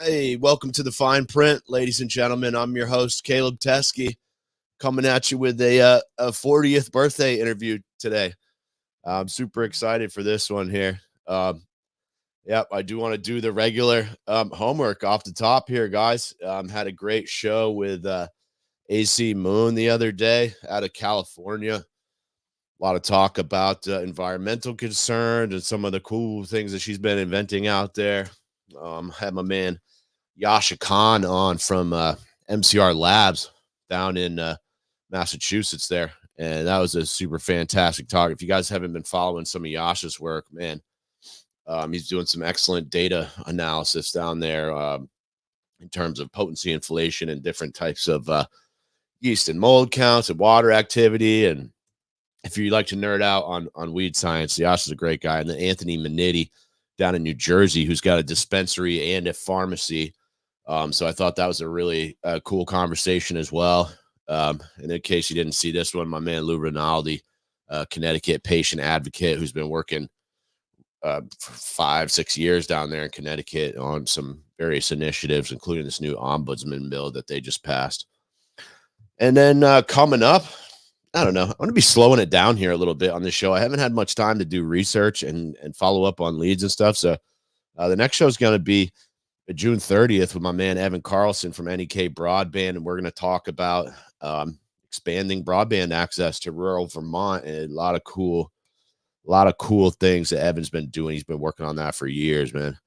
Hey, welcome to the Fine Print, ladies and gentlemen. I'm your host, Caleb Teskey, coming at you with a 40th birthday interview today. I'm super excited for this one here. Yep, I do want to do the regular homework off the top here, guys. Had a great show with AC Moon the other day out of California. A lot of talk about environmental concerns and some of the cool things that she's been inventing out there. Had my man Yasha Khan on from MCR Labs down in Massachusetts there. And that was a super fantastic talk. If you guys haven't been following some of Yasha's work, man, he's doing some excellent data analysis down there in terms of potency inflation and different types of yeast and mold counts and water activity. And if you like to nerd out on weed science, Yasha's a great guy. And then Anthony Manitti down in New Jersey, who's got a dispensary and a pharmacy. So I thought that was a really cool conversation as well. And in case you didn't see this one, my man Lou Rinaldi, Connecticut patient advocate, who's been working for 5-6 years down there in Connecticut on some various initiatives, including this new ombudsman bill that they just passed. And then coming up, I don't know, I'm going to be slowing it down here a little bit on this show. I haven't had much time to do research and follow up on leads and stuff. So the next show is going to be June 30th with my man Evan Carlson from NEK Broadband, and we're going to talk about expanding broadband access to rural Vermont and a lot of cool things that Evan's been doing. He's been working on that for years, man.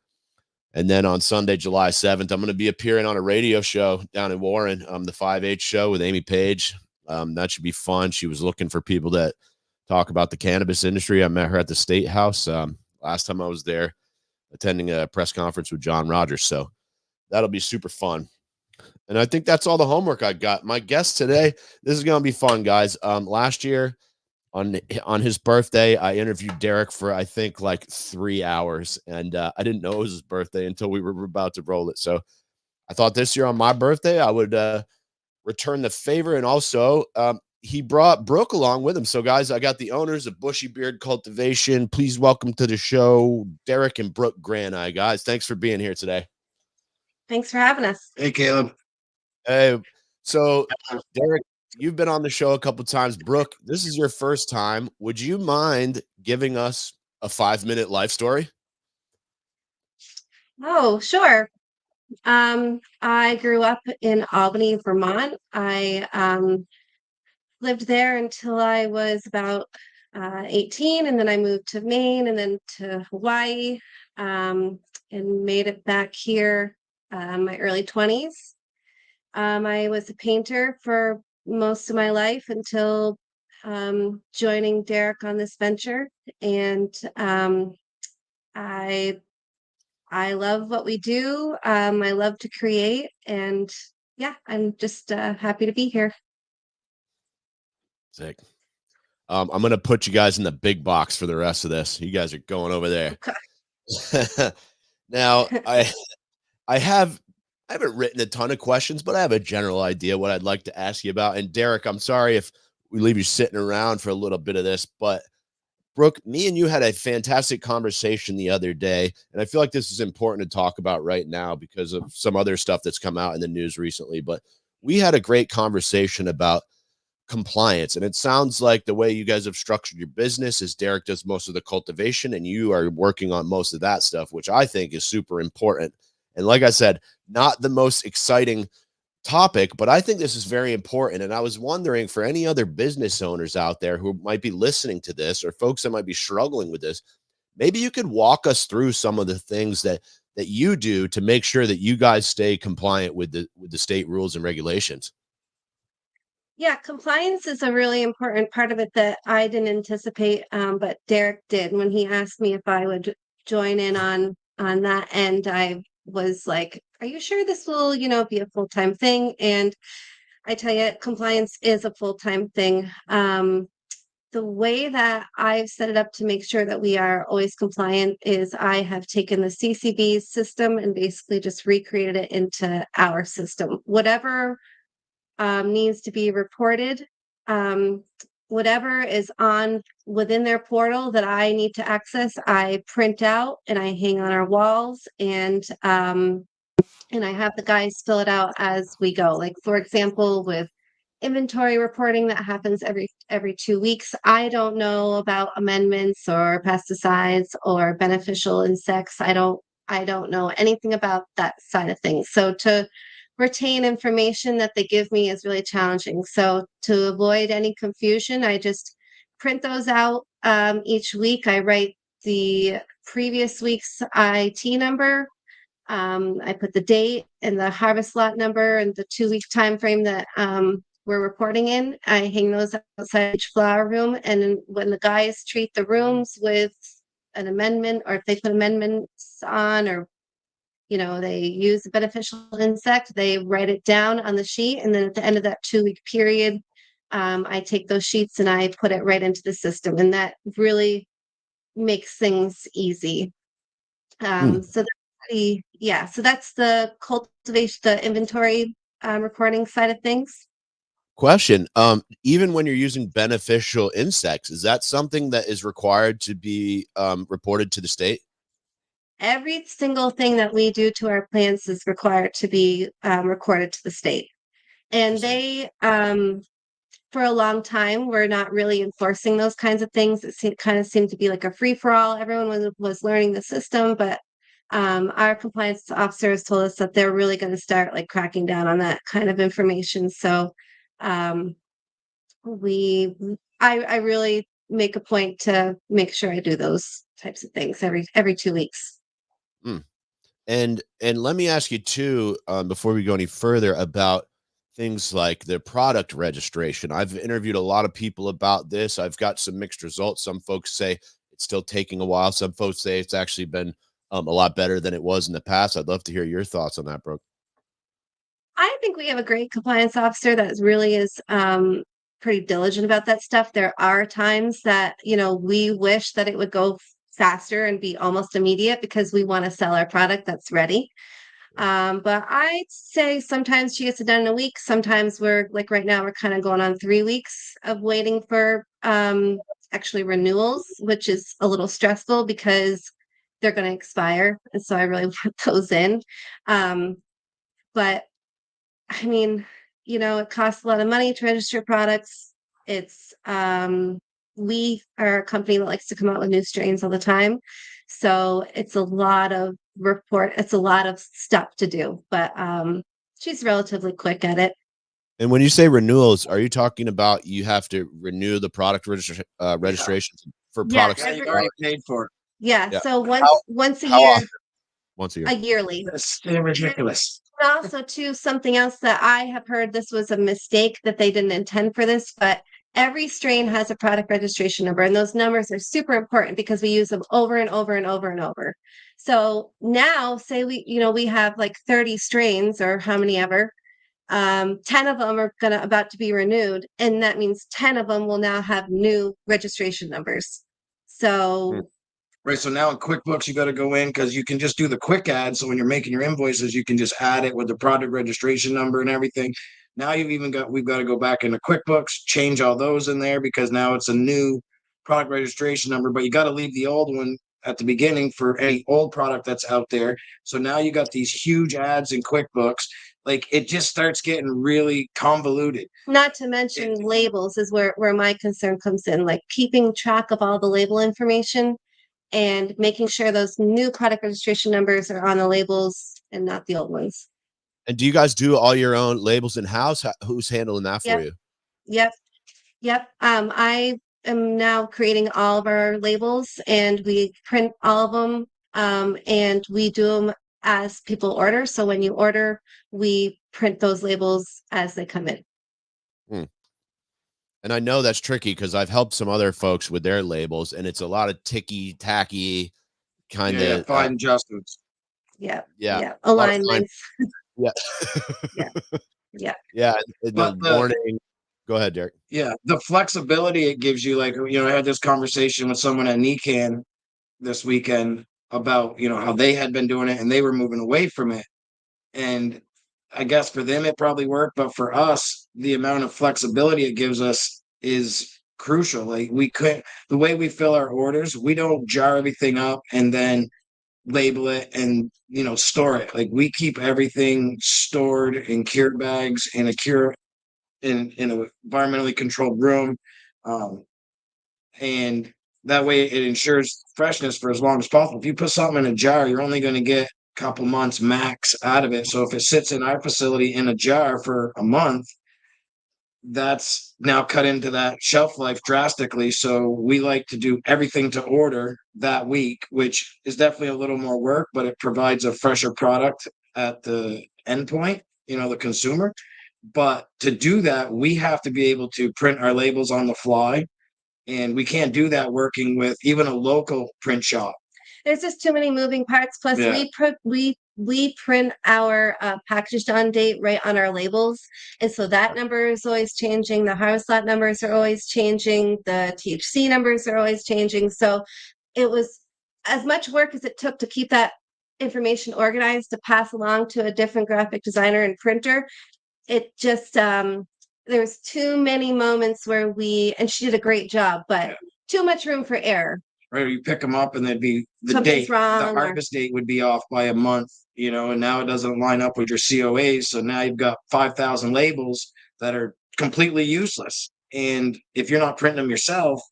And then on Sunday, July 7th, I'm going to be appearing on a radio show down in Warren, the 5H show with Amy Page. That should be fun. She was looking for people that talk about the cannabis industry. I met her at the State House last time I was there, attending a press conference with John Rogers. So that'll be super fun. And I think that's all the homework I got. My guest today, this is going to be fun, guys. Last year on his birthday, I interviewed Darrick for, I think, like 3 hours. And I didn't know it was his birthday until we were about to roll it. So I thought this year on my birthday, I would return the favor. And also, he brought Brooke along with him. So, guys, I got the owners of Bushy Beard Cultivation. Please welcome to the show, Darrick and Brooke Granai. Guys, thanks for being here today. Thanks for having us. Hey, Caleb. Hey, so, Darrick, you've been on the show a couple times. Brooke, this is your first time. Would you mind giving us a 5-minute life story? Oh, sure. I grew up in Albany, Vermont. I lived there until I was about 18, and then I moved to Maine and then to Hawaii, and made it back here in my early 20s. I was a painter for most of my life until joining Darrick on this venture, and I love what we do. I love to create, and yeah, I'm just happy to be here. Sick. I'm going to put you guys in the big box for the rest of this. You guys are going over there. Okay. Now, I haven't written a ton of questions, but I have a general idea what I'd like to ask you about. And Darrick, I'm sorry if we leave you sitting around for a little bit of this, but Brooke, me and you had a fantastic conversation the other day, and I feel like this is important to talk about right now because of some other stuff that's come out in the news recently. But we had a great conversation about compliance, and it sounds like the way you guys have structured your business is Darrick does most of the cultivation, and you are working on most of that stuff, which I think is super important. And like I said, not the most exciting topic, but I think this is very important. And I was wondering for any other business owners out there who might be listening to this or folks that might be struggling with this, maybe you could walk us through some of the things that you do to make sure that you guys stay compliant with the state rules and regulations. Yeah, compliance is a really important part of it that I didn't anticipate, but Darrick did. When he asked me if I would join in on that end, I was like, are you sure this will, be a full-time thing? And I tell you, compliance is a full-time thing. The way that I've set it up to make sure that we are always compliant is I have taken the CCB system and basically just recreated it into our system. Whatever needs to be reported, whatever is on within their portal that I need to access, I print out and I hang on our walls. And and I have the guys fill it out as we go. Like, for example, with inventory reporting that happens every 2 weeks, I don't know about amendments or pesticides or beneficial insects. I don't know anything about that side of things. So to retain information that they give me is really challenging. So to avoid any confusion, I just print those out each week. I write the previous week's IT number. I put the date and the harvest lot number and the 2 week time frame that we're reporting in. I hang those outside each flower room, and when the guys treat the rooms with an amendment, or if they put amendments on, or they use a beneficial insect, they write it down on the sheet, and then at the end of that 2 week period, I take those sheets and I put it right into the system, and that really makes things easy. So that's so that's the cultivation, the inventory reporting side of things. Question. Even when you're using beneficial insects, is that something that is required to be reported to the state? Every single thing that we do to our plants is required to be recorded to the state. And they, for a long time, were not really enforcing those kinds of things. It kind of seemed to be like a free for all. Everyone was learning the system, but our compliance officers told us that they're really going to start like cracking down on that kind of information. So um, I really make a point to make sure I do those types of things every 2 weeks. Mm. And let me ask you too, before we go any further, about things like the product registration. I've interviewed a lot of people about this. I've got some mixed results. Some folks say it's still taking a while. Some folks say it's actually been a lot better than it was in the past. I'd love to hear your thoughts on that, Brooke. I think we have a great compliance officer that really is pretty diligent about that stuff. There are times that, we wish that it would go faster and be almost immediate because we want to sell our product that's ready. But I'd say sometimes she gets it done in a week. Sometimes we're like right now, we're kind of going on 3 weeks of waiting for actually renewals, which is a little stressful because they're going to expire. And so I really want those in. But I mean, it costs a lot of money to register products. It's we are a company that likes to come out with new strains all the time. So it's it's a lot of stuff to do, but she's relatively quick at it. And when you say renewals, are you talking about you have to renew the product registrations for Yeah, products? Yeah, you've already paid for it. Yeah, Yeah. so once a How year, often? Once a year. a yearly. That's ridiculous. And also, too, something else that I have heard, this was a mistake that they didn't intend for this, but every strain has a product registration number, and those numbers are super important because we use them over and over and over and over. So now, say we have like 30 strains or how many ever, 10 of them are about to be renewed, and that means 10 of them will now have new registration numbers. So Right. So now in QuickBooks, you got to go in because you can just do the quick add. So when you're making your invoices, you can just add it with the product registration number and everything. Now we've got to go back into QuickBooks, change all those in there because now it's a new product registration number, but you got to leave the old one at the beginning for any old product that's out there. So now you got these huge ads in QuickBooks. Like it just starts getting really convoluted. not to mention labels is where my concern comes in, like keeping track of all the label information and making sure those new product registration numbers are on the labels and not the old ones. And do you guys do all your own labels in house? Who's handling that for Yep. you? Yep. I am now creating all of our labels, and we print all of them, and we do them as people order. So when you order, we print those labels as they come in. Hmm. And I know that's tricky because I've helped some other folks with their labels, and it's a lot of ticky tacky kind of fine adjustments. Yeah. a lot of fine, Alignments. yeah. Yeah. Yeah. Yeah. In the But morning. Go ahead, Derek. yeah, the flexibility it gives you, like, I had this conversation with someone at NECAN this weekend about, how they had been doing it and they were moving away from it. And I guess for them, it probably worked. But for us, the amount of flexibility it gives us is crucial. Like the way we fill our orders, we don't jar everything up and then label it, and store it. Like, we keep everything stored in cure bags in a environmentally controlled room, and that way it ensures freshness for as long as possible. If you put something in a jar, you're only going to get a couple months max out of it. So if it sits in our facility in a jar for a month, that's now cut into that shelf life drastically. So we like to do everything to order that week, which is definitely a little more work, but it provides a fresher product at the end point, the consumer. But to do that, we have to be able to print our labels on the fly. And we can't do that working with even a local print shop. There's just too many moving parts. Plus, Yeah. we print our package on date right on our labels, and so that number is always changing. The harvest lot numbers are always changing. The THC numbers are always changing. So it was as much work as it took to keep that information organized to pass along to a different graphic designer and printer. It just there's too many moments where and she did a great job, but too much room for error. Right, you pick them up and they'd be the Something's date, wrong, the harvest date would be off by a month, and now it doesn't line up with your COAs. So now you've got 5,000 labels that are completely useless. And if you're not printing them yourself,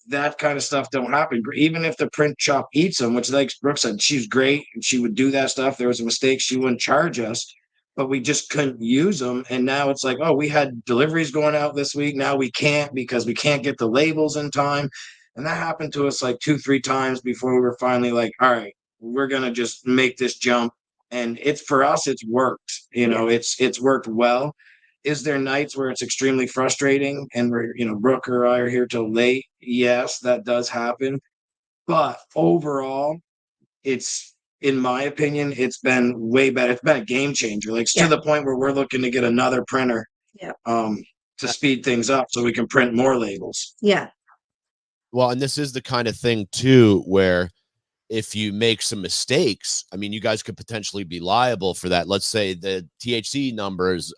that kind of stuff don't happen. Even if the print shop eats them, which, like Brooke said, she's great and she would do that stuff. There was a mistake, she wouldn't charge us, but we just couldn't use them. And now it's like, oh, we had deliveries going out this week. Now we can't because we can't get the labels in time. And that happened to us like 2-3 times before we were finally like, all right, we're going to just make this jump. And it's, for us, it's worked, it's worked well. Is there nights where it's extremely frustrating and we're, Brooke or I are here till late? Yes, that does happen. But overall, it's, in my opinion, it's been way better. It's been a game changer. Like, to the point where we're looking to get another printer to speed things up so we can print more labels. Yeah. Well, and this is the kind of thing too, where if you make some mistakes, I mean, you guys could potentially be liable for that. Let's say the THC numbers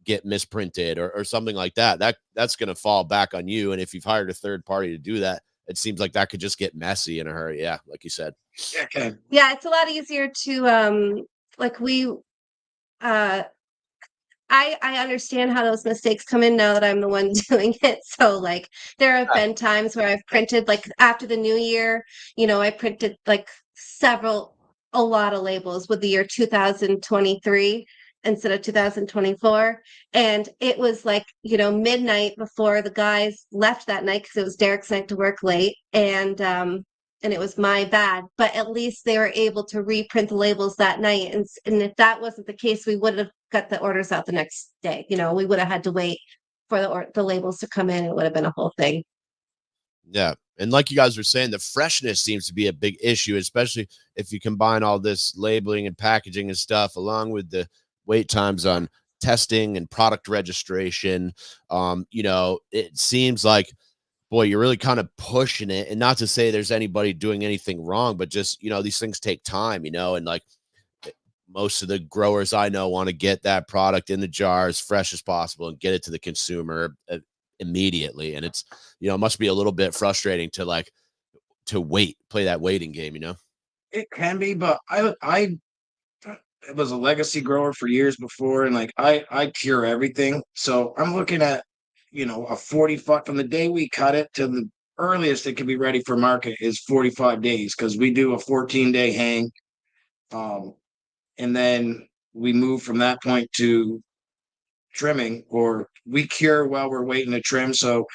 get misprinted or something like that. That's going to fall back on you. And if you've hired a third party to do that, it seems like that could just get messy in a hurry. Yeah, like you said. Okay. Yeah, it's a lot easier to I understand how those mistakes come in now that I'm the one doing it. So like there have been times where I've printed, like after the new year, I printed like a lot of labels with the year 2023 instead of 2024. And it was like, midnight before the guys left that night because it was Darrick's night to work late. And it was my bad, but at least they were able to reprint the labels that night. And if that wasn't the case, we would have got the orders out the next day. We would have had to wait for the labels to come in. It would have been a whole thing. Yeah. And like you guys were saying, the freshness seems to be a big issue, especially if you combine all this labeling and packaging and stuff along with the wait times on testing and product registration. It seems like, boy, you're really kind of pushing it. And not to say there's anybody doing anything wrong, but just, these things take time, and like most of the growers I know want to get that product in the jar as fresh as possible and get it to the consumer immediately. And it's, it must be a little bit frustrating to play that waiting game, It can be, but I was a legacy grower for years before, and like I cure everything. So I'm looking at, a 45 from the day we cut it to the earliest it can be ready for market is 45 days, because we do a 14-day hang. And then we move from that point to trimming, or we cure while we're waiting to trim. So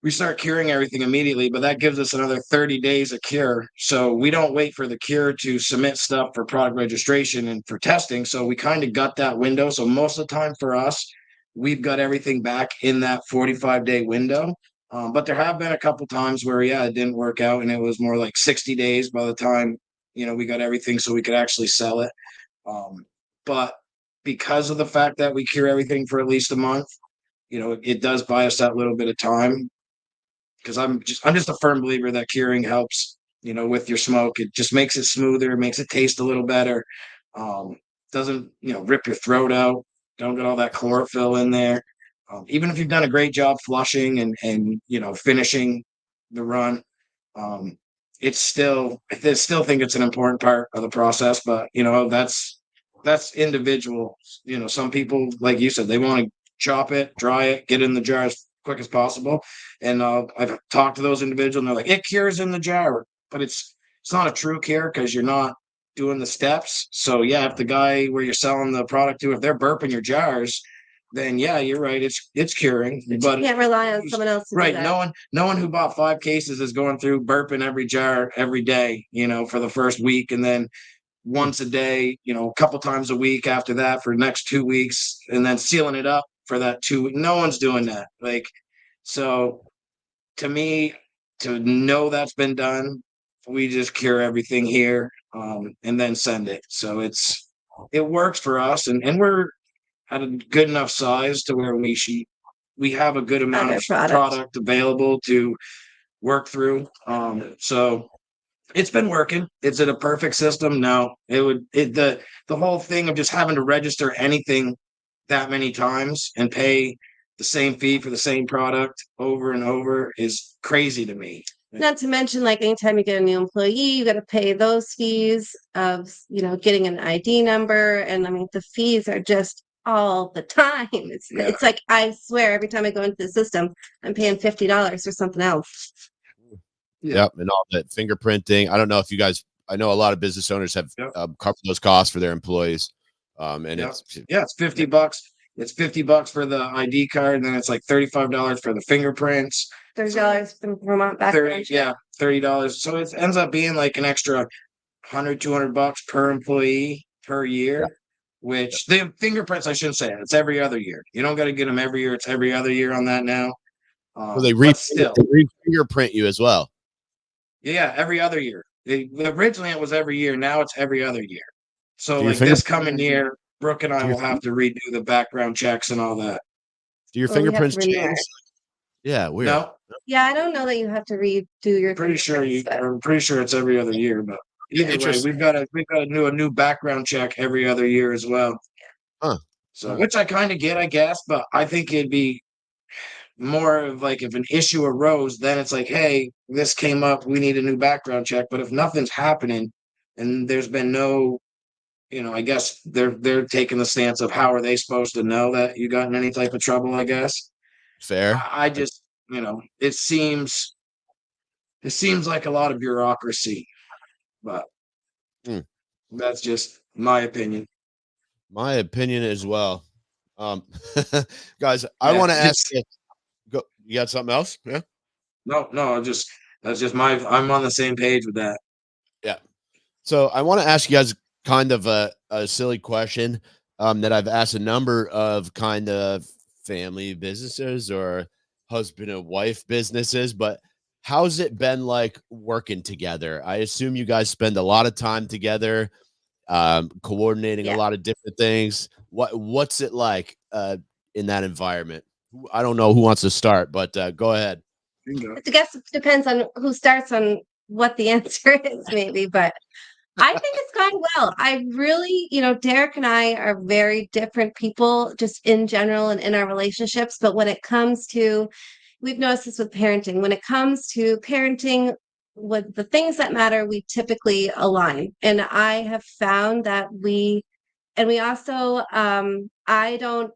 we start curing everything immediately, but that gives us another 30 days of cure. So we don't wait for the cure to submit stuff for product registration and for testing. So we kind of got that window. So most of the time for us, we've got everything back in that 45-day window. But there have been a couple times where, it didn't work out, and it was more like 60 days by the time, we got everything so we could actually sell it. But because of the fact that we cure everything for at least a month, it does buy us that little bit of time. Because I'm just a firm believer that curing helps, with your smoke. It just makes it smoother, makes it taste a little better. Doesn't, rip your throat out. Don't get all that chlorophyll in there. Even if you've done a great job flushing and finishing the run, I still think it's an important part of the process, but that's individual. Some people, like you said, they want to chop it, dry it, get it in the jar as quick as possible. And I've talked to those individuals, and they're like, it cures in the jar, but it's not a true cure because you're not doing the steps. So yeah, if the guy where you're selling the product to, if they're burping your jars, then yeah, you're right. It's curing, but You can't rely on someone else to do right. that. No one who bought 5 cases is going through burping every jar every day, for the first week, and then once a day, a couple times a week after that for the next 2 weeks, and then sealing it up for that 2 week. No one's doing that. So to me, to know that's been done, we just cure everything here, and then send it. So it works for us, and we're at a good enough size to where we have a good amount Other of product. product available to work through. So it's been working. Is it a perfect system? No. The whole thing of just having to register anything that many times and pay the same fee for the same product over and over is crazy to me. Not to mention, like, anytime you get a new employee, you got to pay those fees of, getting an ID number. And I mean, the fees are just all the time. It's like, I swear, every time I go into the system, I'm paying $50 for something else. Yeah. Yep. And all that fingerprinting. I don't know if you guys, I know a lot of business owners have covered those costs for their employees. And it's $50. It's $50 for the ID card, and then it's like $35 for the fingerprints. $30 from Vermont background check. $30. So it ends up being like an extra $100-$200 per employee per year. Which the fingerprints, I shouldn't say it. It's every other year. You don't got to get them every year. It's every other year on that now. So they still fingerprint you as well. Yeah, every other year. Originally it was every year. Now it's every other year. So Do your like this coming year, Brooke and I do your will have to redo the background checks and all that. Do your Well, we have fingerprints to renew change? it. Yeah, weird. No, Yeah, I don't know that you have to redo your. I'm pretty sure it's every other year, but either way, Interesting. we've got to do a new background check every other year as well. Huh. So which I kind of get, I guess, but I think it'd be more of like if an issue arose, then it's like, hey, this came up, we need a new background check. But if nothing's happening and there's been no, I guess they're taking the stance of how are they supposed to know that you got in any type of trouble, I guess. Fair. I just, it seems like a lot of bureaucracy, but that's just my opinion. My opinion as well. Guys, I want to ask you. Go. You got something else? Yeah. No, that's just I'm on the same page with that. Yeah. So I want to ask you guys kind of a silly question that I've asked a number of kind of family businesses or husband and wife businesses, but how's it been like working together? I assume you guys spend a lot of time together, coordinating a lot of different things. What's it like in that environment? I don't know who wants to start, but go ahead. I guess it depends on who starts on what the answer is, maybe, but I think it's gone well. I really, Darrick and I are very different people just in general and in our relationships. But when it comes to, we've noticed this with parenting, when it comes to parenting, with the things that matter, we typically align. And I have found that we also, I don't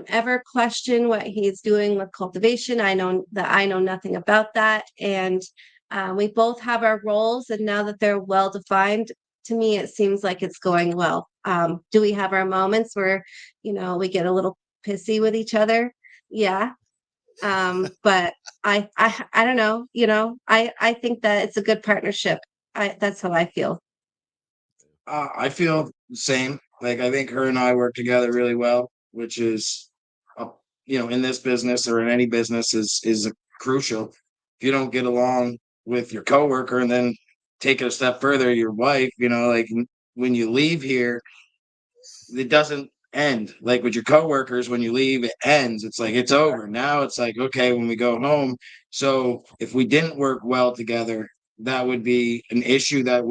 ever question what he's doing with cultivation. I know nothing about that. And we both have our roles, and now that they're well defined, to me, it seems like it's going well. Do we have our moments where, we get a little pissy with each other? Yeah. But I don't know, I think that it's a good partnership. That's how I feel. I feel the same. Like I think her and I work together really well, which is, in this business or in any business is crucial. If you don't get along with your coworker, and then take it a step further, your wife, like when you leave here, it doesn't end. Like with your coworkers, when you leave, it ends. It's like it's over. Now it's like, okay, when we go home. So if we didn't work well together, that would be an issue that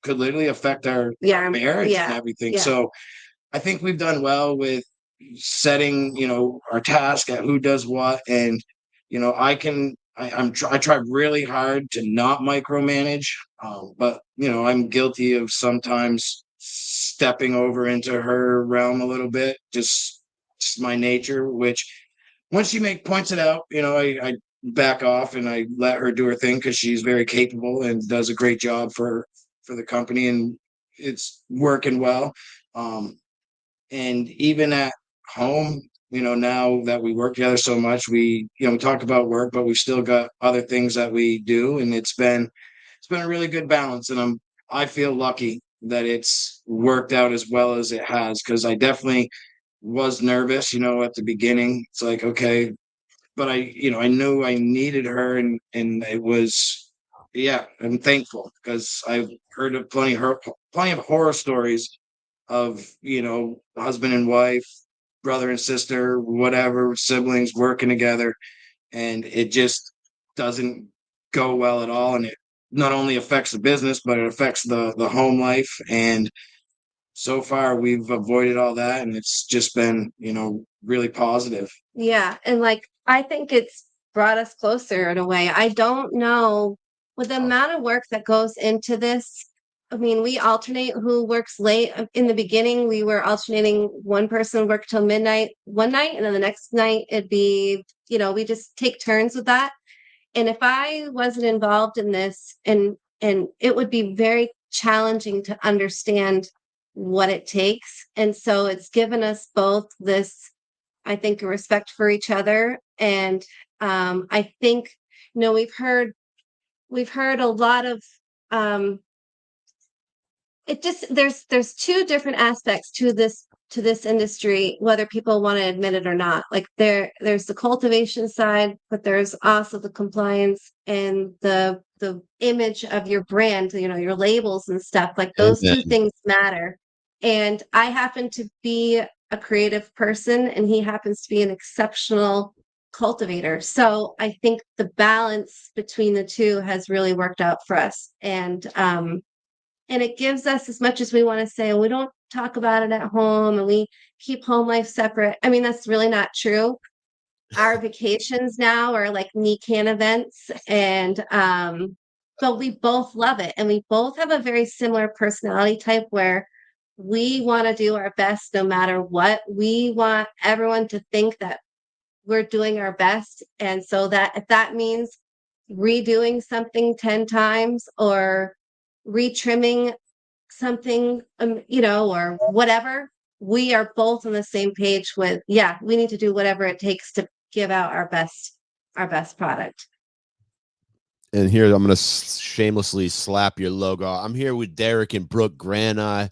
could literally affect our marriage and everything. Yeah. So I think we've done well with setting, our task at who does what. And, I try really hard to not micromanage, but I'm guilty of sometimes stepping over into her realm a little bit, just my nature, which once she points it out, I back off and I let her do her thing because she's very capable and does a great job for the company, and it's working well. And even at home, now that we work together so much, we talk about work, but we've still got other things that we do, and it's been a really good balance. And I feel lucky that it's worked out as well as it has, because I definitely was nervous, at the beginning. It's like, okay, but I knew I needed her, and it was, yeah, I'm thankful because I've heard of plenty of horror stories of husband and wife, brother and sister, whatever, siblings working together, and it just doesn't go well at all, and it not only affects the business, but it affects the home life. And so far we've avoided all that, and it's just been really positive. Yeah, and like I think it's brought us closer in a way. I don't know, with the amount of work that goes into this. I mean, we alternate who works late. In the beginning, we were alternating, one person worked till midnight one night, and then the next night it'd be, we just take turns with that. And if I wasn't involved in this, and it would be very challenging to understand what it takes. And so it's given us both this, I think, a respect for each other. And I think, we've heard a lot of, it just, there's two different aspects to this industry, whether people want to admit it or not. Like there's the cultivation side, but there's also the compliance and the image of your brand, your labels and stuff. Like those two things matter. And I happen to be a creative person, and he happens to be an exceptional cultivator. So I think the balance between the two has really worked out for us. And it gives us, as much as we want to say, we don't talk about it at home and we keep home life separate. I mean, that's really not true. Our vacations now are like NECAN events, and but we both love it. And we both have a very similar personality type where we want to do our best no matter what. We want everyone to think that we're doing our best. And so that if that means redoing something 10 times or retrimming something, or whatever, we are both on the same page with, yeah, we need to do whatever it takes to give out our best product. And here I'm going to shamelessly slap your logo. I'm here with Darrick and Brooke Granai,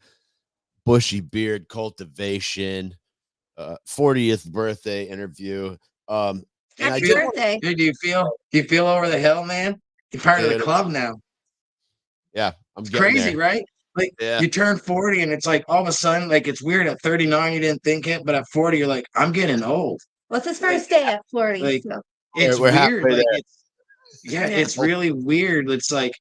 Bushy Beard Cultivation, 40th birthday interview. Happy birthday. Dude, do you feel over the hill, man? You're part of the club now. Yeah, it's crazy, there. Right? Like, yeah. You turn 40 and it's like all of a sudden, like, it's weird. At 39 you didn't think it, but at 40 you're like, I'm getting old. What's his first day at 40? Like, so. It's weird. Like, it's really weird. It's like,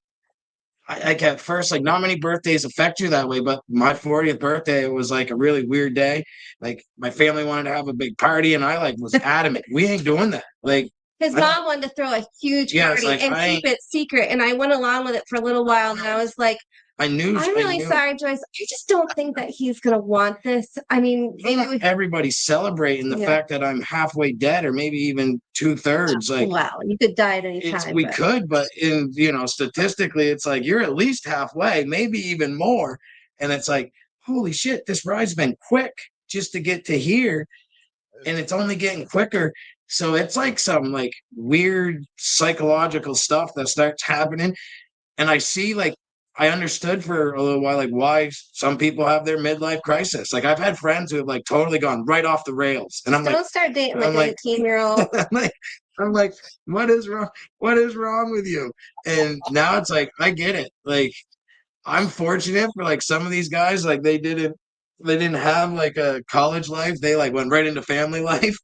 I at first, like, not many birthdays affect you that way, but my 40th birthday, it was like a really weird day. Like, my family wanted to have a big party, and I was adamant, we ain't doing that. Like, his mom wanted to throw a huge party and keep it secret, and I went along with it for a little while, and I was like, I'm really sorry, Joyce. I just don't think that he's going to want this. I mean, everybody's celebrating the fact that I'm halfway dead, or maybe even 2/3. Like, wow, you could die at any time. We could, but in statistically, it's like you're at least halfway, maybe even more. And it's like, holy shit, this ride's been quick just to get to here, and it's only getting quicker. So it's like some like weird psychological stuff that starts happening, and I see, like, I understood for a little while, like, why some people have their midlife crisis. Like, I've had friends who have like totally gone right off the rails, and I'm don't start dating like a 18-year-old. I'm like, what is wrong? What is wrong with you? And now it's like, I get it. Like, I'm fortunate for like some of these guys, like they didn't have like a college life. They like went right into family life.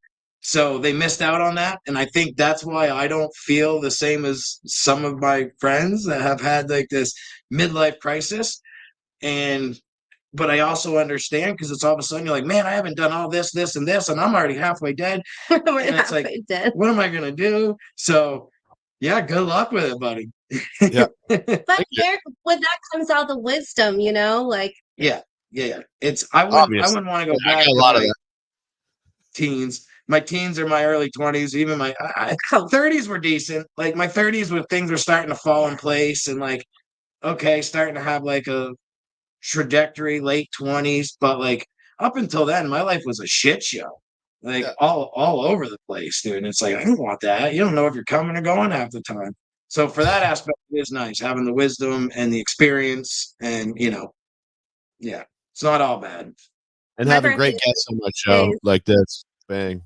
So they missed out on that. And I think that's why I don't feel the same as some of my friends that have had like this midlife crisis. But I also understand, because it's all of a sudden you're like, man, I haven't done all this, this, and this, and I'm already halfway dead. And it's like, dead. What am I going to do? So Yeah, good luck with it, buddy. Yeah. But there, with that comes all the wisdom, like Yeah. It's I Obviously. wouldn't want to go I got back a to lot of my that. teens. My teens are my early 20s. Even my 30s were decent. Like my 30s when things were starting to fall in place and like okay, starting to have like a trajectory, late 20s, but like up until then, my life was a shit show. Like Yeah. all over the place, dude. And it's like I don't want that. You don't know if you're coming or going half the time. So for that aspect, it is nice having the wisdom and the experience, and yeah, it's not all bad. And my having birthday great is guests on my in show 6 like this. Bang.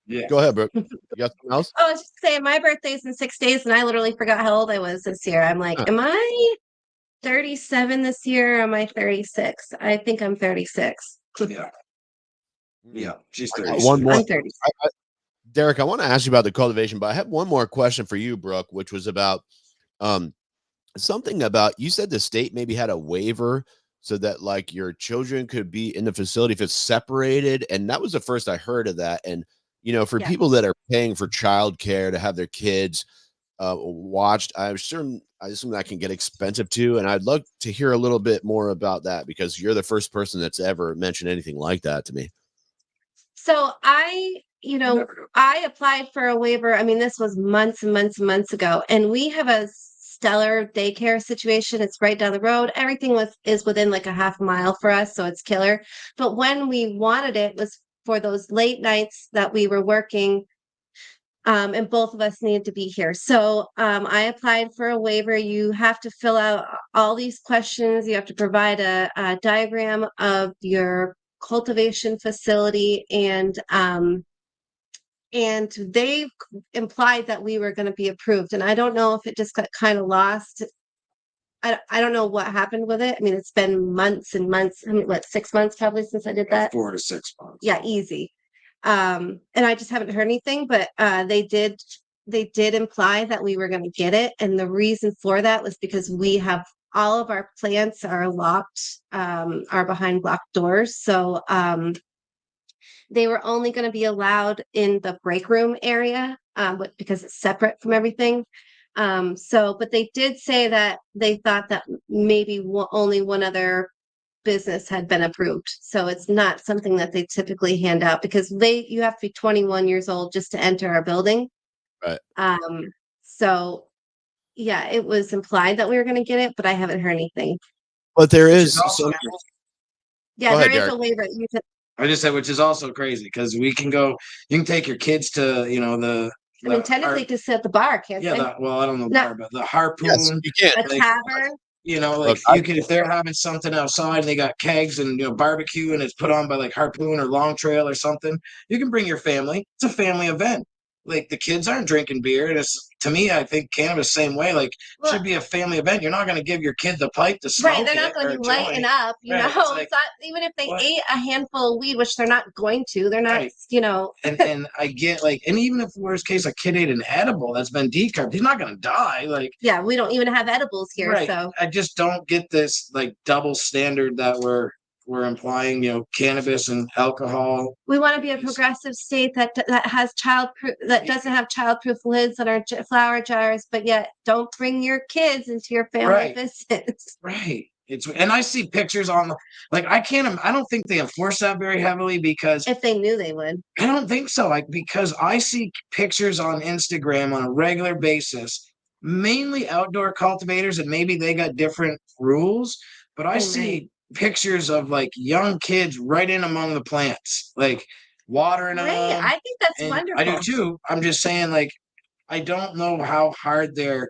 Yeah. Go ahead, Brooke. days. You got something else? Oh, I was just saying, my birthday's in 6 days, and I literally forgot how old I was this year. I'm like, Huh. am I 37 this year? Or am I 36? I think I'm 36. Yeah. Yeah. She's One 36. more. I'm 30. Darrick, I want to ask you about the cultivation, but I have one more question for you, Brooke, which was about um something about you said the state maybe had a waiver so that like your children could be in the facility if it's separated. And that was the first I heard of that. And for Yeah. people that are paying for childcare to have their kids watched, I assume that can get expensive too. And I'd love to hear a little bit more about that because you're the first person that's ever mentioned anything like that to me. So I applied for a waiver. I mean, this was months and months and months ago, and we have a stellar daycare situation. It's right down the road. Everything is within like a half mile for us, so it's killer. But when we wanted it was for those late nights that we were working, and both of us needed to be here. So I applied for a waiver. You have to fill out all these questions. You have to provide a diagram of your cultivation facility, and they implied that we were going to be approved. And I don't know if it just got kind of lost. I don't know what happened with it. I mean, it's been months and months. I mean, what, 6 months probably since I did that? 4 to 6 months. Yeah, easy. And I just haven't heard anything, but they did imply that we were going to get it. And the reason for that was because we have all of our plants are locked, are behind locked doors. So they were only going to be allowed in the break room area, because it's separate from everything. But they did say that they thought that maybe only one other business had been approved. So it's not something that they typically hand out because you have to be 21 years old just to enter our building. Right. So yeah, it was implied that we were going to get it, but I haven't heard anything. But there is also Yeah, Go there ahead, is a Darrick. waiver. I just said, which is also crazy because you can take your kids to, I mean, technically to sit at the bar, can't yeah, they? I don't know, No. bar, but the harpoon, Yes, you can. A like, tavern. Look, you can, if they're having something outside and they got kegs and, barbecue and it's put on by like Harpoon or Long Trail or something, you can bring your family. It's a family event. Like the kids aren't drinking beer. And it's, to me, I think cannabis same way. Like it should be a family event. You're not going to give your kid the pipe to smoke. Right, they're not going to be lighting up, Right, It's like, not, even if they ate a handful of weed, which they're not going to. They're not, Right. And I get like, and even if worst case a kid ate an edible that's been decarbed, he's not going to die. Like, yeah, we don't even have edibles here, right. so I just don't get this like double standard that we're implying, cannabis and alcohol. we want to be a progressive state that has that doesn't have childproof lids on our flower jars, but yet don't bring your kids into your family Right. business. Right. And I see pictures on like I don't think they enforce that very heavily because If they knew, they would. I don't think so. Like because I see pictures on Instagram on a regular basis, mainly outdoor cultivators, and maybe they got different rules, but I see pictures of like young kids right in among the plants, like watering them. I think that's and wonderful. I do too. I'm just saying, like, I don't know how hard they're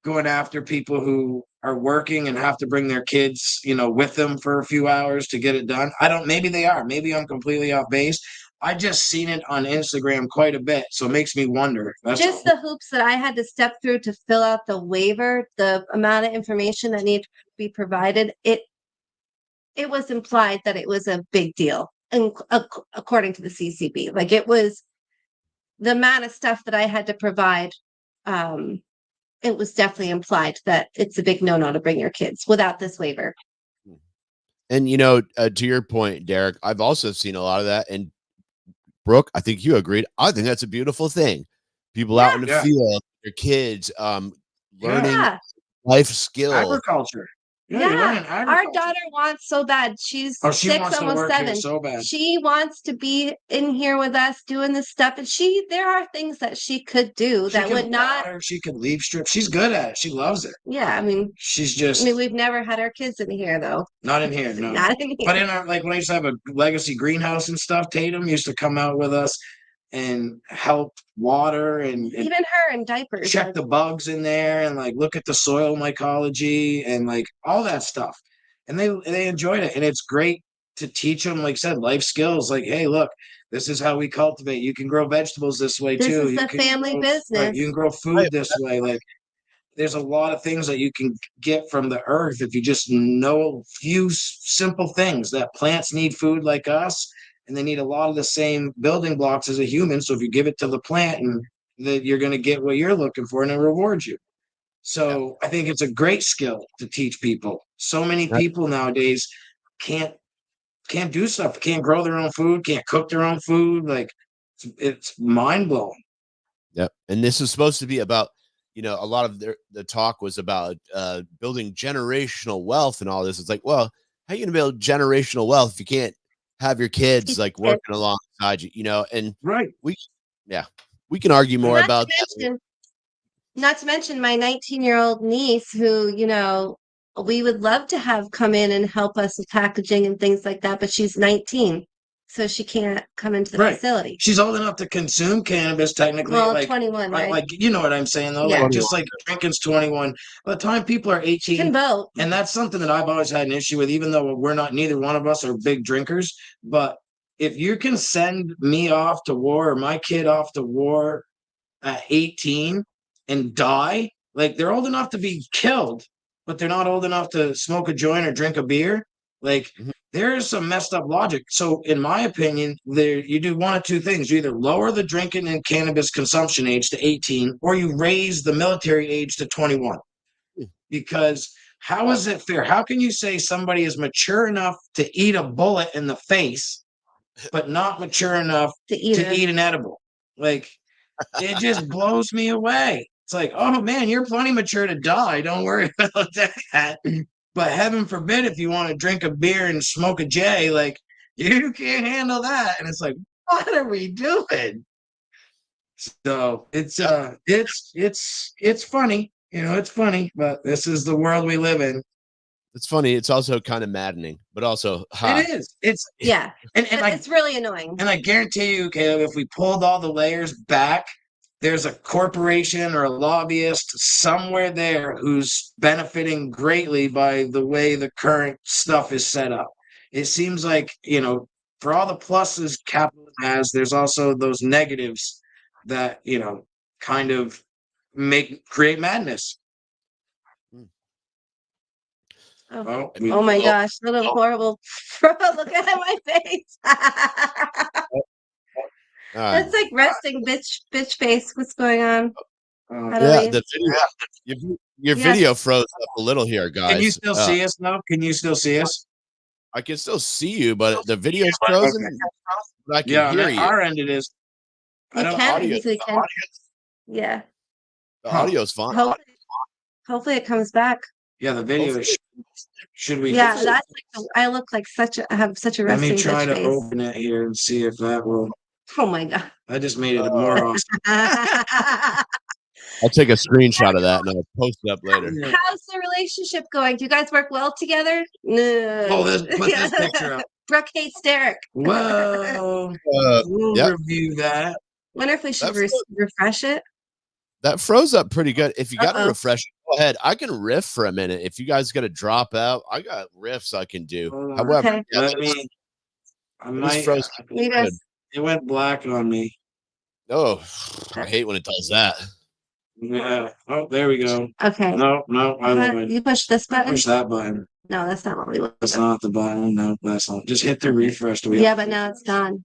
going after people who are working and have to bring their kids, with them for a few hours to get it done. Maybe they are. Maybe I'm completely off base. I just seen it on Instagram quite a bit. So it makes me wonder. That's Just the hoops that I had to step through to fill out the waiver, the amount of information that needed to be provided, it was implied that it was a big deal. And according to the CCB, like it was the amount of stuff that I had to provide. It was definitely implied that it's a big no-no to bring your kids without this waiver. And to your point, Darrick, I've also seen a lot of that. And Brooke, I think you agreed. I think that's a beautiful thing. people out in the Yeah. field, your kids, learning Yeah. life skills. Agriculture. Yeah, you're learning Our agriculture. daughter wants so bad. She's Oh, she 6, wants to almost work here 7. so bad. She wants to be in here with us doing this stuff. And there are things that she could do She that can would not. water, she can leaf strip. She's good at it. She loves it. Yeah, I mean, She's just we've never had our kids in here though. not in here, no. Not in here. But in our, like when I used to have a legacy greenhouse and stuff, Tatum used to come out with us and help water and Even her in diapers. check the bugs in there and like look at the soil mycology and like all that stuff. And they enjoyed it. And it's great to teach them, like I said, life skills. Like, hey, look, this is how we cultivate. You can grow vegetables this way This too. is You the can family grow, business. like, you can grow food this way. Like, there's a lot of things that you can get from the earth if you just know a few simple things that plants need food like us, and they need a lot of the same building blocks as a human. So if you give it to the plant, and that you're going to get what you're looking for, and it rewards you. So I think it's a great skill to teach people. So many people nowadays can't do stuff, can't grow their own food, can't cook their own food. Like it's mind blowing. Yep. And this is supposed to be about, a lot of the talk was about building generational wealth and all this. It's like, well, how are you going to build generational wealth if you can't have your kids like working alongside you, and right. We can argue more about that. Not to mention my 19-year-old niece who, we would love to have come in and help us with packaging and things like that, but she's 19. So she can't come into the facility. She's old enough to consume cannabis, technically. Well, like 21, right? Like, you know what I'm saying, though? Yeah. Like, just like drinking's 21. By the time people are 18, can vote. And that's something that I've always had an issue with, even though neither one of us are big drinkers. But if you can send me off to war or my kid off to war at 18 and die, like they're old enough to be killed, but they're not old enough to smoke a joint or drink a beer. Like, there is some messed up logic. So in my opinion, you do one of two things. You either lower the drinking and cannabis consumption age to 18, or you raise the military age to 21. Because how is it fair? How can you say somebody is mature enough to eat a bullet in the face, but not mature enough to eat an edible? Like, it just blows me away. It's like, oh man, you're plenty mature to die. Don't worry about that. But heaven forbid, if you want to drink a beer and smoke a J, like you can't handle that. And it's like, what are we doing? So it's funny, it's funny, but this is the world we live in. It's funny. It's also kind of maddening, but also it is. It's and it's really annoying. And I guarantee you, Caleb, if we pulled all the layers back, there's a corporation or a lobbyist somewhere there who's benefiting greatly by the way the current stuff is set up. It seems like, for all the pluses capitalism has, there's also those negatives that, kind of create madness. Oh my gosh, little horrible. Look at my face. That's like resting bitch face. What's going on? The video, your video froze up a little here, guys. Can you still see us now? Can you still see us? I can still see you, but the video's frozen. Okay. But I can hear you. Our end it is. You can. Yeah. The audio's fine. Hopefully it comes back. Yeah, the video should we? Yeah, that's like I look like I have such a resting. Let me try to face. open it here and see if that will. Oh my god! I just made it more awesome. I'll take a screenshot of that and I'll post it up later. How's the relationship going? Do you guys work well together? No. Oh, put this picture up. Brooke hates Darrick. Well, we'll review that. Wonder if we should refresh it. That froze up pretty good. If you got to refresh it, go ahead. I can riff for a minute. If you guys got to drop out, I got riffs I can do. However, I might. It went black on me. Oh, I hate when it does that. Yeah. Oh, there we go. Okay. No, I love it. You push this button. Push that button. No, that's not what we want. That's not the button. No, that's not. Just hit the refresh. Yeah, but now it's gone.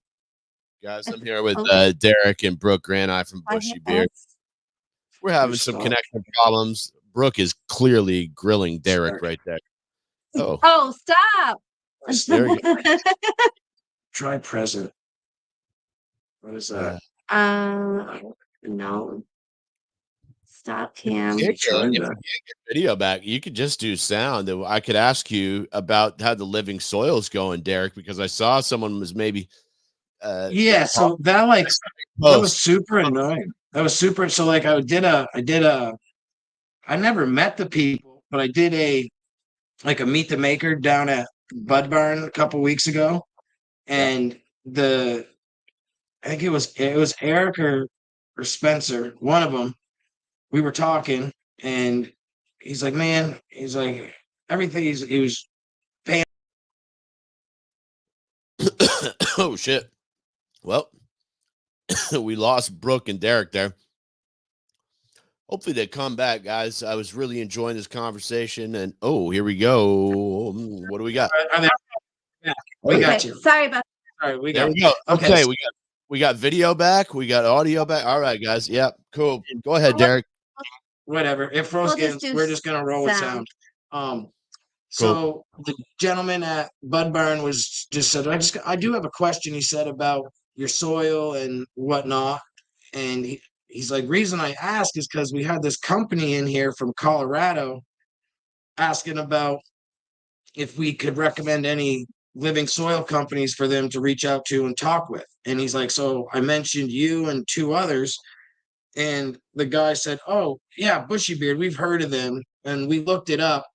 Guys, I'm here with Darrick and Brooke Granai from Bushy Beard. We're having some connection problems. Brooke is clearly grilling Darrick right there. Oh, stop. There you go. Try present. What is that? No. Stop cam. If you can't get video back, you could just do sound. I could ask you about how the living soil's going, Darrick, because I saw someone was maybe yeah, so that was super annoying. That was super. So like I never met the people, but I did a meet the maker down at Bud Barn a couple weeks ago, and I think it was Eric or Spencer, one of them. We were talking, and he's like, "Man," he's like, "everything." He was paying. Oh shit. Well, we lost Brooke and Darrick there. Hopefully they come back, guys. I was really enjoying this conversation, and here we go. What do we got? We got you. Sorry about that. All right, we go. Okay, we got video back. We got audio back. All right, guys. Yep, cool. Go ahead, Darrick. Whatever. If Rose we're just gonna roll with sound. So the gentleman at Bud Barn was just said, I do have a question. He said about your soil and whatnot, and he's like, reason I ask is because we had this company in here from Colorado asking about if we could recommend any living soil companies for them to reach out to and talk with. And he's like, so I mentioned you and two others. And the guy said, oh, yeah, Bushy Beard, we've heard of them. And we looked it up.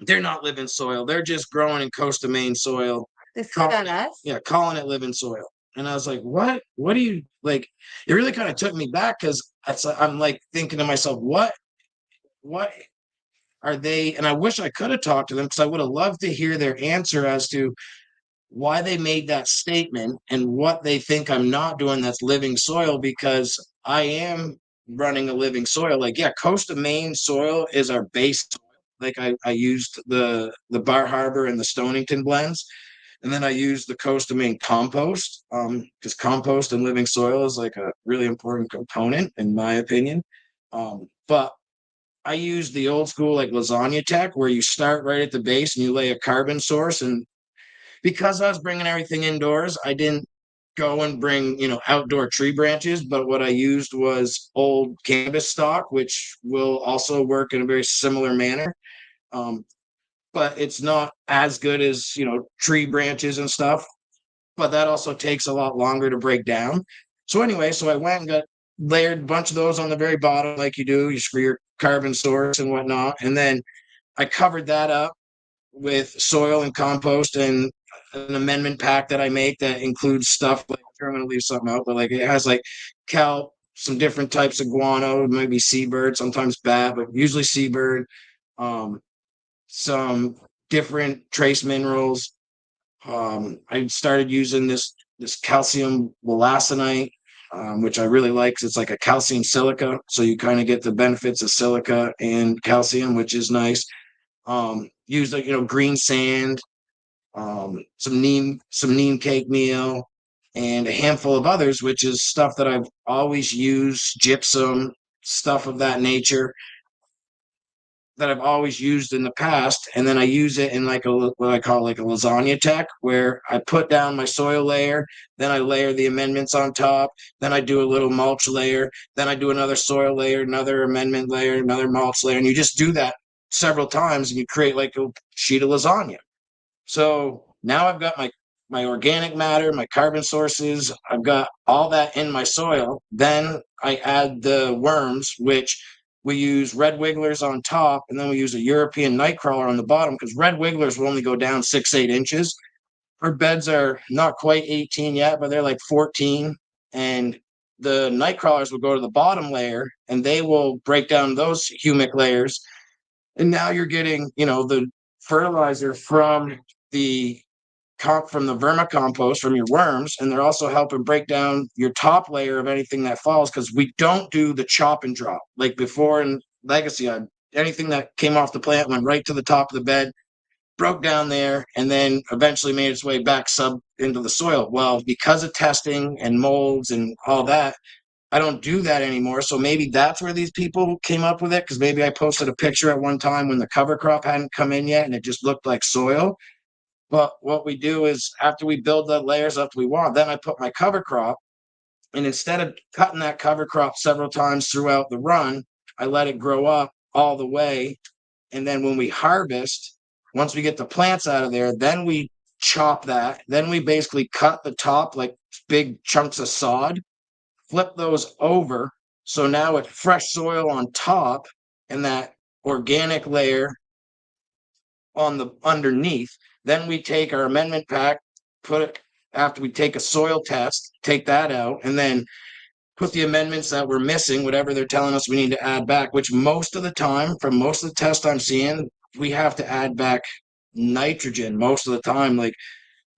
They're not living soil. They're just growing in Coast of Maine soil. Yeah, calling it living soil. And I was like, what? What do you like? It really kind of took me back because I'm like thinking to myself, what are they? And I wish I could have talked to them because I would have loved to hear their answer as to why they made that statement and what they think I'm not doing that's living soil, because I am running a living soil. Like, yeah, Coast of Maine soil is our base soil. Like I used the Bar Harbor and the Stonington blends. And then I use the Coast of Maine compost, because compost and living soil is like a really important component, in my opinion. But I use the old school like lasagna tech, where you start right at the base and you lay a carbon source. And because I was bringing everything indoors, I didn't go and bring outdoor tree branches. But what I used was old cannabis stock, which will also work in a very similar manner. But it's not as good as tree branches and stuff, but that also takes a lot longer to break down. So anyway, I went and got layered a bunch of those on the very bottom, like you do for your carbon source and whatnot, and then I covered that up with soil and compost and an amendment pack that I make that includes stuff like, I'm going to leave something out, but like it has like kelp, some different types of guano, maybe seabird, sometimes bat, but usually seabird, some different trace minerals. I started using this calcium wollastonite, which I really like because it's like a calcium silica. So you kind of get the benefits of silica and calcium, which is nice. Use like green sand, some neem cake meal, and a handful of others, which is stuff that I've always used, gypsum, stuff of that nature, that I've always used in the past. And then I use it in like what I call like a lasagna tech, where I put down my soil layer, then I layer the amendments on top, then I do a little mulch layer, then I do another soil layer, another amendment layer, another mulch layer. And you just do that several times and you create like a sheet of lasagna. So now I've got my organic matter, my carbon sources, I've got all that in my soil. Then I add the worms, which we use red wigglers on top, and then we use a European nightcrawler on the bottom, because red wigglers will only go down 6-8 inches. Our beds are not quite 18 yet, but they're like 14. And the nightcrawlers will go to the bottom layer and they will break down those humic layers. And now you're getting, the fertilizer from the vermicompost from your worms, and they're also helping break down your top layer of anything that falls, because we don't do the chop and drop like before in Legacy. Anything that came off the plant went right to the top of the bed, broke down there, and then eventually made its way back into the soil. Well, because of testing and molds and all that, I don't do that anymore. So maybe that's where these people came up with it, because maybe I posted a picture at one time when the cover crop hadn't come in yet and it just looked like soil. But what we do is, after we build the layers up we want, then I put my cover crop, And instead of cutting that cover crop several times throughout the run, I let it grow up all the way. And then when we harvest, once we get the plants out of there, then we chop that. Then we basically cut the top like big chunks of sod, flip those over. So now it's fresh soil on top and that organic layer on the underneath. Then we take our amendment pack, put it after we take a soil test, take that out, and then put the amendments that we're missing, whatever they're telling us we need to add back, which most of the time, from most of the tests I'm seeing, we have to add back nitrogen most of the time. Like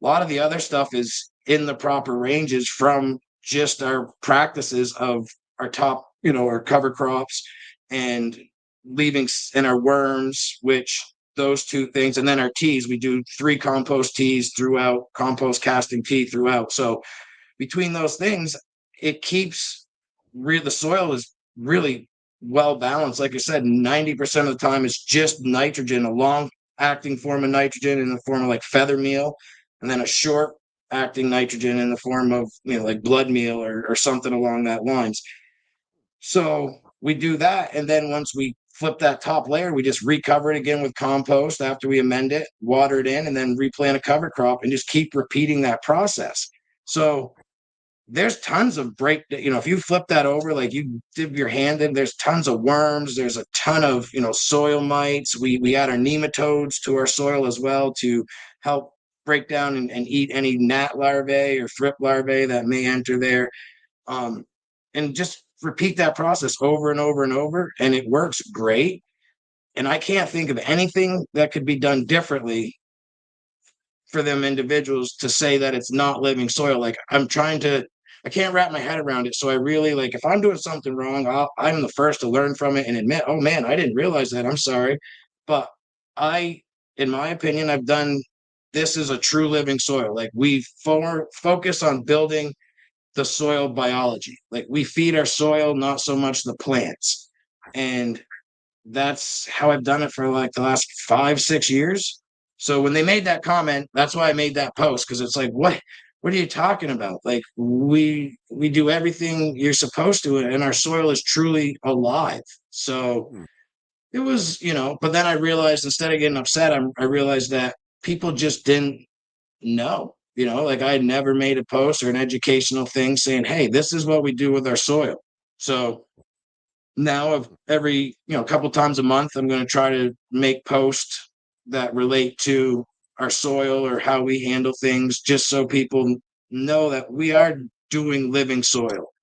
a lot of the other stuff is in the proper ranges from just our practices of our top, our cover crops and leaving and our worms, which those two things, and then our teas, we do 3 compost teas throughout, compost casting tea throughout. So between those things, it keeps the soil is really well balanced. Like I said, 90% of the time it's just nitrogen, a long acting form of nitrogen in the form of like feather meal, and then a short acting nitrogen in the form of like blood meal or something along that lines. So we do that, and then once we flip that top layer, we just recover it again with compost after we amend it, water it in, and then replant a cover crop and just keep repeating that process. So there's tons of if you flip that over, like you dip your hand in, there's tons of worms. There's a ton of, soil mites. We add our nematodes to our soil as well to help break down and eat any gnat larvae or thrip larvae that may enter there. And just repeat that process over and over and over. And it works great. And I can't think of anything that could be done differently for them individuals to say that it's not living soil. Like I can't wrap my head around it. So I really if I'm doing something wrong, I'm the first to learn from it and admit, oh man, I didn't realize that. I'm sorry. But in my opinion, this is a true living soil. Like we focus on building the soil biology. Like we feed our soil, not so much the plants. And that's how I've done it for like the last 5-6 years. So when they made that comment, that's why I made that post, because it's like, what are you talking about? Like we do everything you're supposed to, and our soil is truly alive. So it was, but then I realized instead of getting upset, I realized that people just didn't know, like I had never made a post or an educational thing saying, hey, this is what we do with our soil. So now every couple times a month, I'm going to try to make posts that relate to our soil or how we handle things, just so people know that we are doing living soil.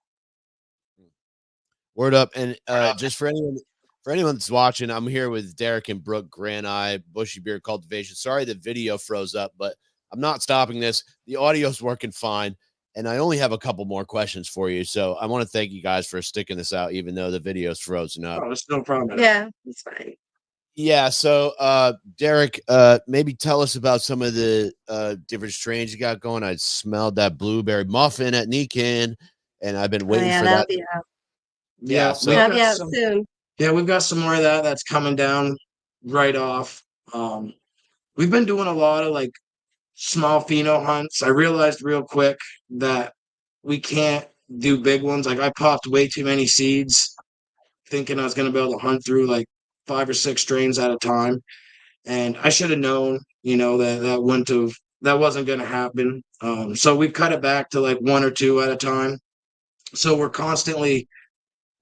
Word up. And just for anyone that's watching, I'm here with Darrick and Brooke Granai, Bushy Beard Cultivation. Sorry the video froze up, but I'm not stopping this. The audio's working fine. And I only have a couple more questions for you. So I want to thank you guys for sticking this out, even though the video's frozen up. Oh, it's no problem. Yeah, it's fine. Yeah. So, Darrick, maybe tell us about some of the different strains you got going. I smelled that blueberry muffin at Nikan, and I've been waiting for that. Be out. Yeah, so that'll be out soon. Yeah, we've got some more of that's coming down right off. We've been doing a lot of like small pheno hunts. I realized real quick that we can't do big ones. Like I popped way too many seeds thinking I was going to be able to hunt through like 5 or 6 strains at a time. And I should have known, that wasn't going to happen. So we've cut it back to like 1 or 2 at a time. So we're constantly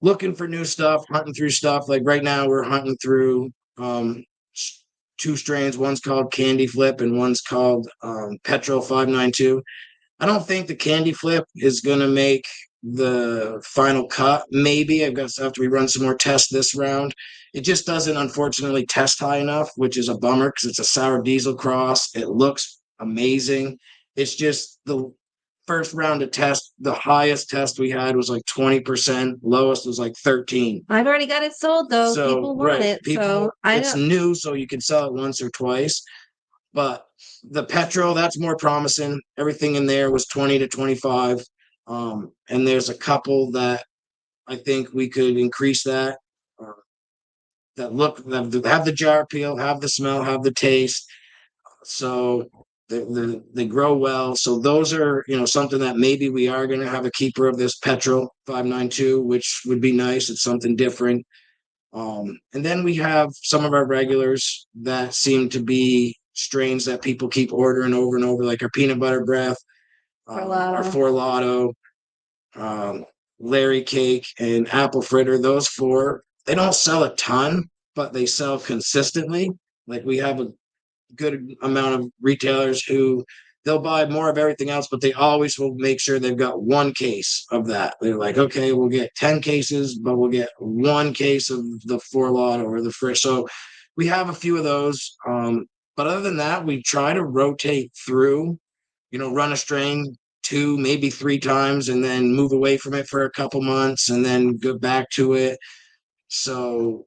looking for new stuff, hunting through stuff. Like right now we're hunting through 2 strains. One's called Candy Flip and one's called Petrol 592. I don't think the Candy Flip is going to make the final cut. Maybe I guess after we run some more tests this round. It just doesn't unfortunately test high enough, which is a bummer because it's a sour diesel cross. It looks amazing. It's just the first round of test, the highest test we had was like 20%, lowest was like 13. I've already got it sold though. So, people want it. So it's new, so you can sell it once or twice. But the petrol, that's more promising. Everything in there was 20 to 25. And there's a couple that I think we could increase that. That have the jar peel, have the smell, have the taste. So They grow well. So those are, something that maybe we are going to have a keeper of this Petrol 592, which would be nice. It's something different. And then we have some of our regulars that seem to be strains that people keep ordering over and over, like our peanut butter breath, our Forlato, Larry Cake, and Apple Fritter. Those four, they don't sell a ton, but they sell consistently. Like we have a good amount of retailers who they'll buy more of everything else, but they always will make sure they've got one case of that. They're like, okay, we'll get 10 cases, but we'll get one case of the Forlato or the Fresh. So we have a few of those. But other than that, we try to rotate through, run a strain 2, maybe 3 times and then move away from it for a couple months and then go back to it. So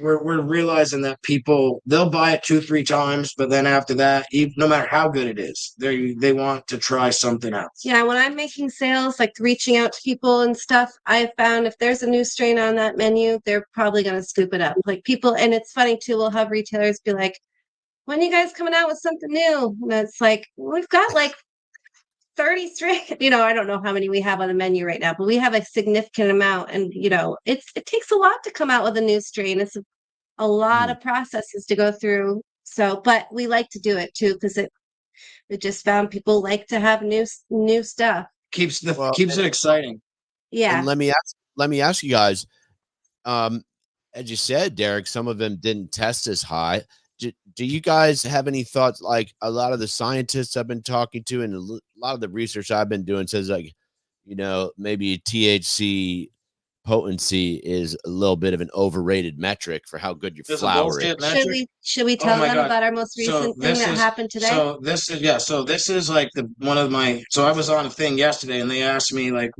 we're realizing that people, they'll buy it 2-3 times, but then after that, even no matter how good it is, they want to try something else. Yeah, when I'm making sales, like reaching out to people and stuff, I found if there's a new strain on that menu, they're probably going to scoop it up. Like people, and it's funny too, we'll have retailers be like, when are you guys coming out with something new? And it's like, we've got like 30 strains. I don't know how many we have on the menu right now, but we have a significant amount. And, it takes a lot to come out with a new strain. It's a lot of processes to go through. So, but we like to do it too, because it just found people like to have new stuff. Keeps it exciting. Yeah. And let me ask you guys, as you said, Darrick, some of them didn't test as high. Do you guys have any thoughts? Like a lot of the scientists I've been talking to and a lot of the research I've been doing says like, maybe THC potency is a little bit of an overrated metric for how good your flower is. Should we tell them about our most recent thing that happened today? So this is like so I was on a thing yesterday and they asked me like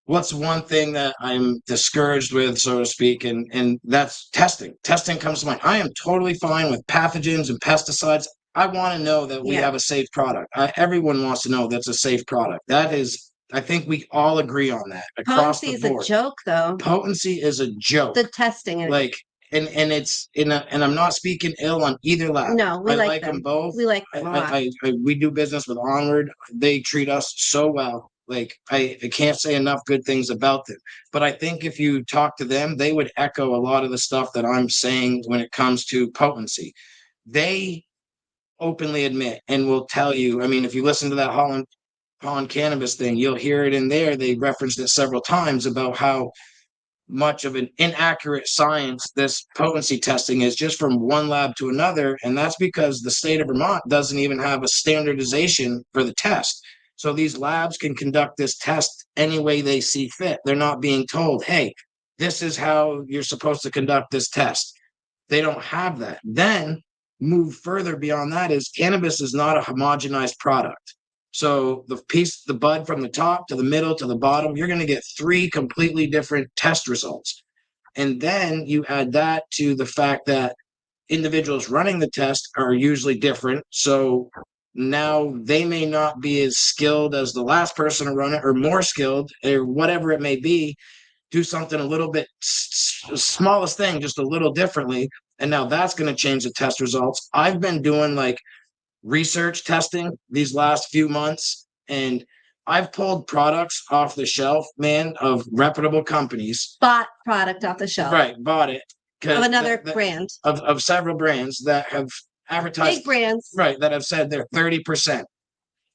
what's one thing that I'm discouraged with, so to speak, and that's testing. Testing comes to mind. I am totally fine with pathogens and pesticides. I want to know that we have a safe product. Everyone wants to know that's a safe product. That is, I think we all agree on that across the board. Potency is a joke, though. Potency is a joke. The testing, and it's and I'm not speaking ill on either lab. No, we like them both. We like them a lot. We do business with Onward. They treat us so well. Like I can't say enough good things about them. But I think if you talk to them, they would echo a lot of the stuff that I'm saying when it comes to potency. They openly admit and will tell you. I mean, if you listen to that Holland cannabis thing, you'll hear it in there. They referenced it several times about how much of an inaccurate science this potency testing is just from one lab to another. And that's because the state of Vermont doesn't even have a standardization for the test. So these labs can conduct this test any way they see fit. They're not being told, hey, this is how you're supposed to conduct this test. They don't have that. Then move further beyond that is cannabis is not a homogenized product. So the bud from the top to the middle to the bottom, you're going to get 3 completely different test results. And then you add that to the fact that individuals running the test are usually different. So now they may not be as skilled as the last person to run it or more skilled or whatever it may be, do something a little bit smallest thing, just a little differently. And now that's going to change the test results. I've been doing like research testing these last few months, and I've pulled products off the shelf, man, of reputable companies. Bought product off the shelf. Right, bought it. Of another brand. Of several brands that have advertised. Big brands. Right, that have said they're 30%.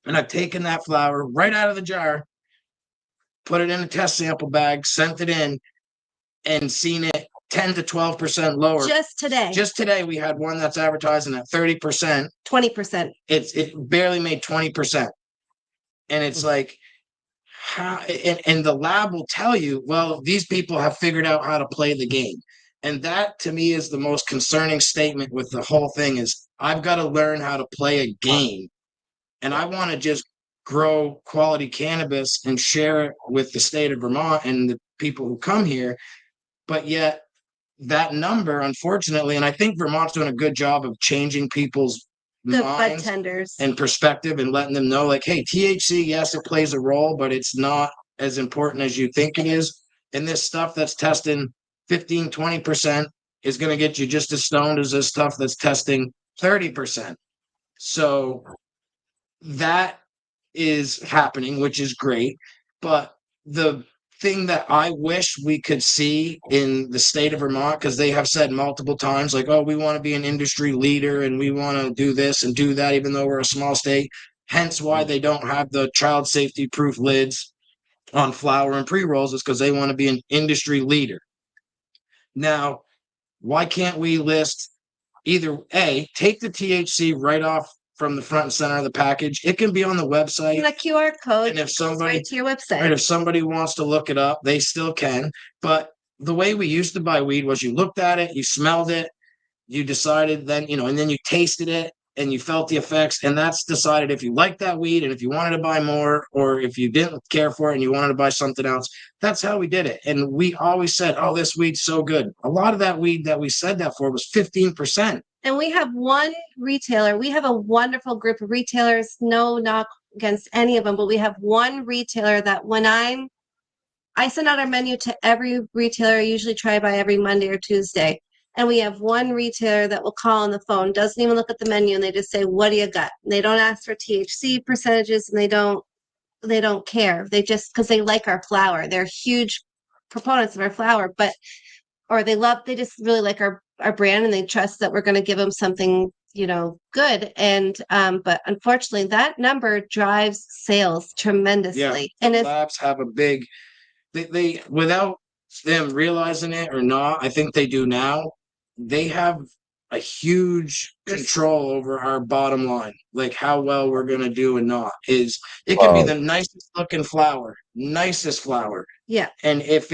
And I've taken that flower right out of the jar, put it in a test sample bag, sent it in, and seen it 10 to 12% lower. Just today we had one that's advertising at 30%. 20%. It barely made 20%. And it's like, how, and the lab will tell you, well, these people have figured out how to play the game. And that to me is the most concerning statement with the whole thing is I've got to learn how to play a game. And I want to just grow quality cannabis and share it with the state of Vermont and the people who come here. But yet that number, unfortunately, and I think Vermont's doing a good job of changing people's minds and perspective and letting them know like, hey, THC, yes, it plays a role, but it's not as important as you think it is. And this stuff that's testing 15, 20% is going to get you just as stoned as this stuff that's testing 30%. So that is happening, which is great. But the thing that I wish we could see in the state of Vermont, because they have said multiple times, like, oh, we want to be an industry leader and we want to do this and do that, even though we're a small state. Hence why they don't have the child safety proof lids on flour and pre-rolls, is because they want to be an industry leader. Now, why can't we list either A, take the THC right off from the front and center of the package? It can be on the website. And a QR code And if goes somebody, right to your website. right, if somebody wants to look it up, they still can. But the way we used to buy weed was you looked at it, you smelled it, you decided then, and then you tasted it and you felt the effects. And that's decided if you liked that weed and if you wanted to buy more, or if you didn't care for it and you wanted to buy something else. That's how we did it. And we always said, oh, this weed's so good. A lot of that weed that we said that for was 15%. And we have one retailer. We have a wonderful group of retailers. No knock against any of them, but we have one retailer that when I send out our menu to every retailer. I usually try by every Monday or Tuesday. And we have one retailer that will call on the phone, doesn't even look at the menu, and they just say, what do you got? And they don't ask for THC percentages, and they don't care. They just, because they like our flour. They're huge proponents of our flour, they just really like our brand, and they trust that we're going to give them something, good. And, but unfortunately that number drives sales tremendously. Yeah, And it's, labs have a big, they without them realizing it or not, I think they do now. They have a huge control over our bottom line, like how well we're gonna do and not. Is it could be the nicest looking flower, nicest flower, yeah. and if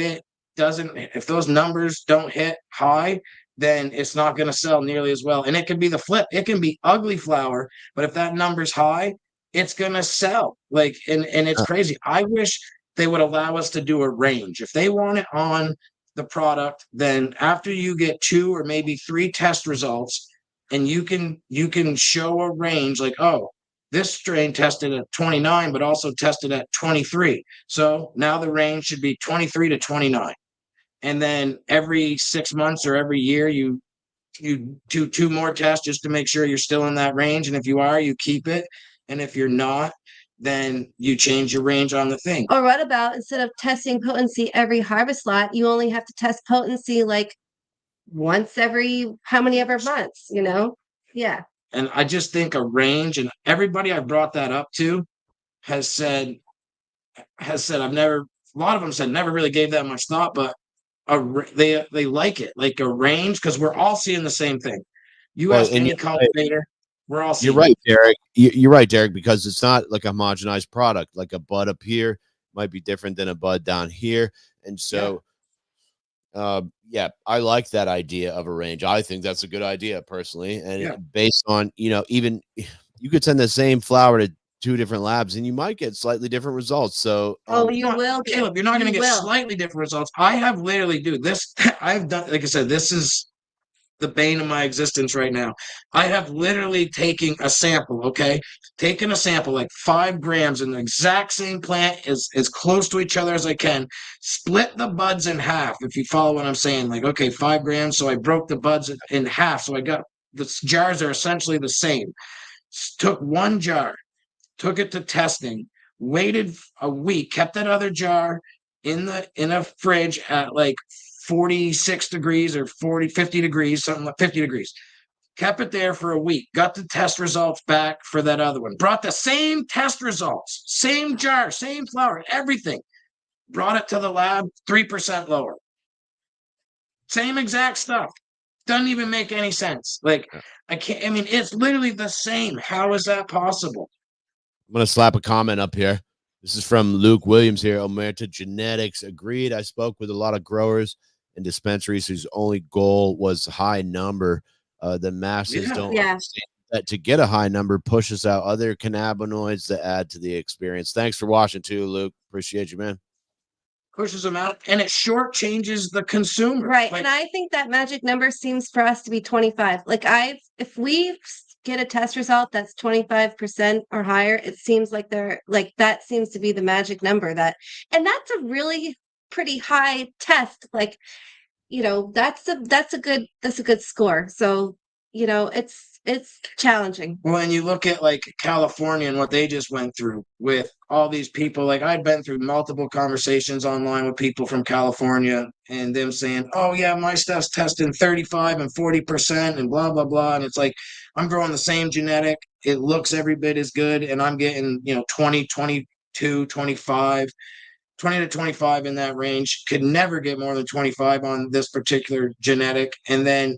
those numbers don't hit high, then it's not going to sell nearly as well. And it can be the flip. It can be ugly flower, but if that number's high, it's going to sell. Like, and it's crazy. I wish they would allow us to do a range. If they want it on the product, then after you get 2 or maybe 3 test results, and you can show a range, like, oh, this strain tested at 29, but also tested at 23. So now the range should be 23 to 29. And then every 6 months or every year, you do 2 more tests just to make sure you're still in that range. And if you are, you keep it. And if you're not, then you change your range on the thing. Or what about, instead of testing potency every harvest lot, you only have to test potency like once every how many ever months, Yeah. And I just think a range, and everybody I brought that up to has said a lot of them said never really gave that much thought, but they like it, like a range, because we're all seeing the same thing. You ask any cultivator, we're all seeing. You're right, Darrick. You're right, Darrick, because it's not like a homogenized product. Like a bud up here might be different than a bud down here, and so, I like that idea of a range. I think that's a good idea personally, and based on even you could send the same flower to 2 different labs, and you might get slightly different results. So, you will, Caleb. You're not going to get slightly different results. I have literally, this. I've done, like I said, this is the bane of my existence right now. I have literally taken a sample, like 5 grams in the exact same plant, as close to each other as I can, split the buds in half. If you follow what I'm saying, like, okay, 5 grams. So I broke the buds in half. So I got the jars are essentially the same. Took 1 jar, took it to testing, waited a week, kept that other jar in a fridge at like 46 degrees or 50 degrees, something like 50 degrees. Kept it there for a week, got the test results back for that other one, brought the same test results, same jar, same flower, everything, brought it to the lab, 3% lower. Same exact stuff. Doesn't even make any sense. Like, it's literally the same. How is that possible? I'm going to slap a comment up here. This is from Luke Williams here. Omerta Genetics agreed. I spoke with a lot of growers and dispensaries whose only goal was high number. The masses don't understand that to get a high number pushes out other cannabinoids that add to the experience. Thanks for watching too, Luke. Appreciate you, man. Pushes them out, and it shortchanges the consumer. Right. And I think that magic number seems for us to be 25. Like if we get a test result that's 25% or higher, it seems like that seems to be the magic number, and that's a really pretty high test. Like, that's a good score. So, It's challenging. Well, and you look at like California and what they just went through with all these people. Like I'd been through multiple conversations online with people from California and them saying, "Oh yeah, my stuff's testing 35 and 40% and blah blah blah." And it's like I'm growing the same genetic. It looks every bit as good, and I'm getting 20, 22, 25, 20 to 25 in that range. Could never get more than 25 on this particular genetic, and then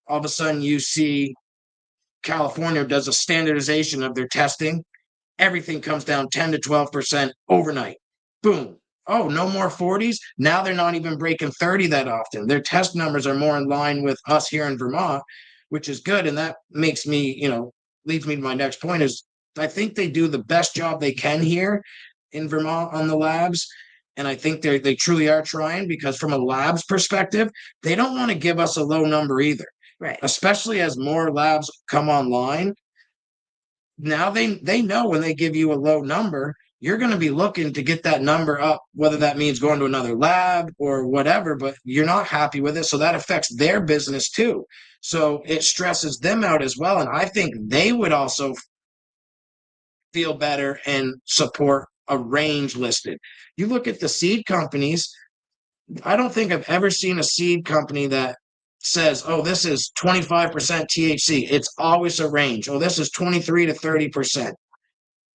all of a sudden you see California does a standardization of their testing. Everything comes down 10 to 12% overnight. Boom. Oh, no more 40s. Now they're not even breaking 30 that often. Their test numbers are more in line with us here in Vermont, which is good. And that makes me, leads me to my next point is I think they do the best job they can here in Vermont on the labs. And I think they truly are trying because from a labs perspective, they don't want to give us a low number either. Right. Especially as more labs come online. Now they know when they give you a low number, you're going to be looking to get that number up, whether that means going to another lab or whatever, but you're not happy with it. So that affects their business too. So it stresses them out as well. And I think they would also feel better and support a range listed. You look at the seed companies, I don't think I've ever seen a seed company that says, "Oh, this is 25% THC." It's always a range. "Oh, this is 23 to 30%."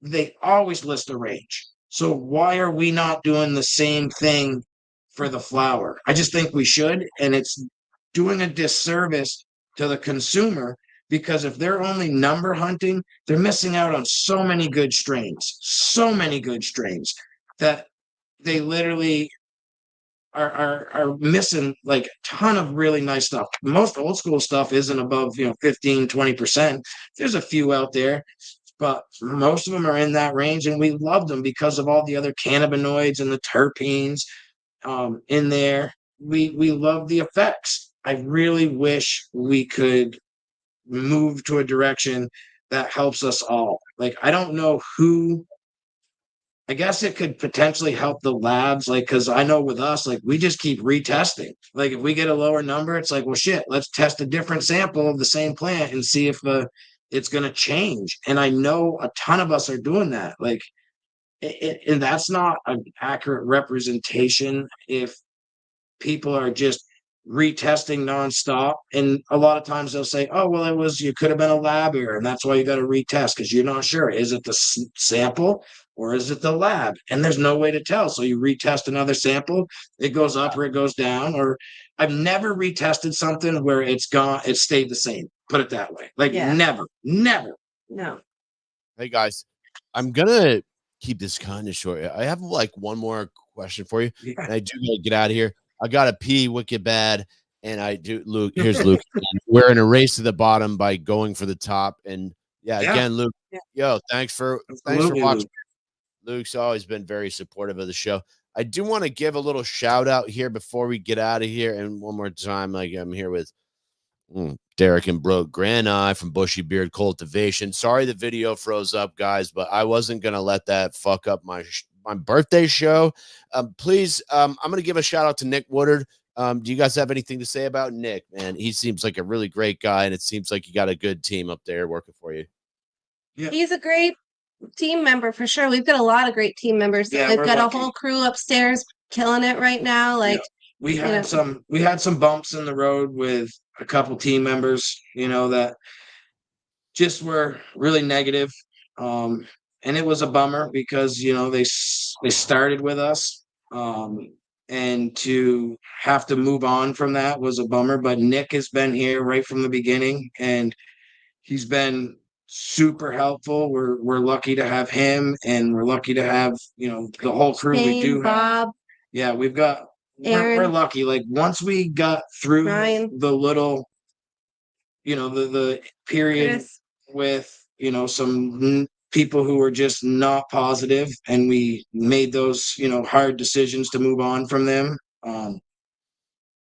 They always list a range. So why are we not doing the same thing for the flower? I just think we should, and it's doing a disservice to the consumer because if they're only number hunting, they're missing out on so many good strains that they literally are missing like a ton of really nice stuff. Most old school stuff isn't above 15, 20%. There's a few out there, but most of them are in that range, and we love them because of all the other cannabinoids and the terpenes in there. We love the effects. I really wish we could move to a direction that helps us all. Like I don't know who. I guess it could potentially help the labs, like, because I know with us, like, we just keep retesting. Like, if we get a lower number, it's like, well, shit, let's test a different sample of the same plant and see if it's going to change. And I know a ton of us are doing that. Like, and that's not an accurate representation if people are just retesting nonstop. And a lot of times they'll say, "Oh, well, you could have been a lab error, and that's why you got to retest because you're not sure. Is it the sample or is it the lab?" And there's no way to tell. So you retest another sample, it goes up or it goes down. Or I've never retested something where it stayed the same. Put it that way. Like never. No. Hey guys, I'm gonna keep this kind of short. I have like one more question for you, and I do gotta get out of here. I gotta pee wicked bad, and I do. Luke, here's Luke. We're in a race to the bottom by going for the top, and again, Luke. Yo, thanks for watching. Luke. Luke's always been very supportive of the show. I do want to give a little shout out here before we get out of here, and one more time, like I'm here with Darrick and Brooke Granai from Bushy Beard Cultivation. Sorry the video froze up, guys, but I wasn't gonna let that fuck up my birthday show. Please, I'm gonna give a shout out to Nick Woodard. Do you guys have anything to say about Nick? Man, he seems like a really great guy, and it seems like you got a good team up there working for you. Yeah. He's a great team member for sure. We've got a lot of great team members. Yeah, They've got a whole crew upstairs killing it right now. Like we had some bumps in the road with a couple team members, that just were really negative. And it was a bummer because, they started with us. And to have to move on from that was a bummer. But Nick has been here right from the beginning, and he's been super helpful. We're lucky to have him, and we're lucky to have, the whole crew we do Bob. have. Yeah, we're lucky. Like once we got through the little, the period with, some people who were just not positive, and we made those, hard decisions to move on from them.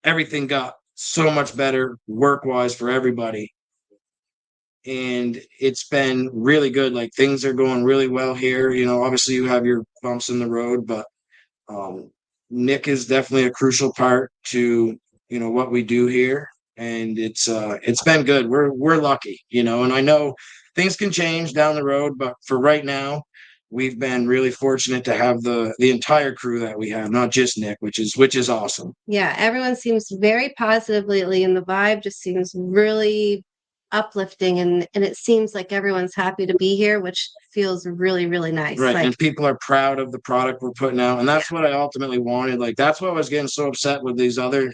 Everything got so much better work-wise for everybody. And it's been really good. Like things are going really well here. Obviously you have your bumps in the road, but Nick is definitely a crucial part to, what we do here. and it's been good. We're lucky, you know, and I know things can change down the road, but for right now, we've been really fortunate to have the entire crew that we have, not just Nick, which is awesome. Yeah, everyone seems very positive lately, and the vibe just seems really uplifting, and it seems like everyone's happy to be here, which feels really, really nice. Right. Like, and people are proud of the product we're putting out. And that's what I ultimately wanted. Like, that's what I was getting so upset with this other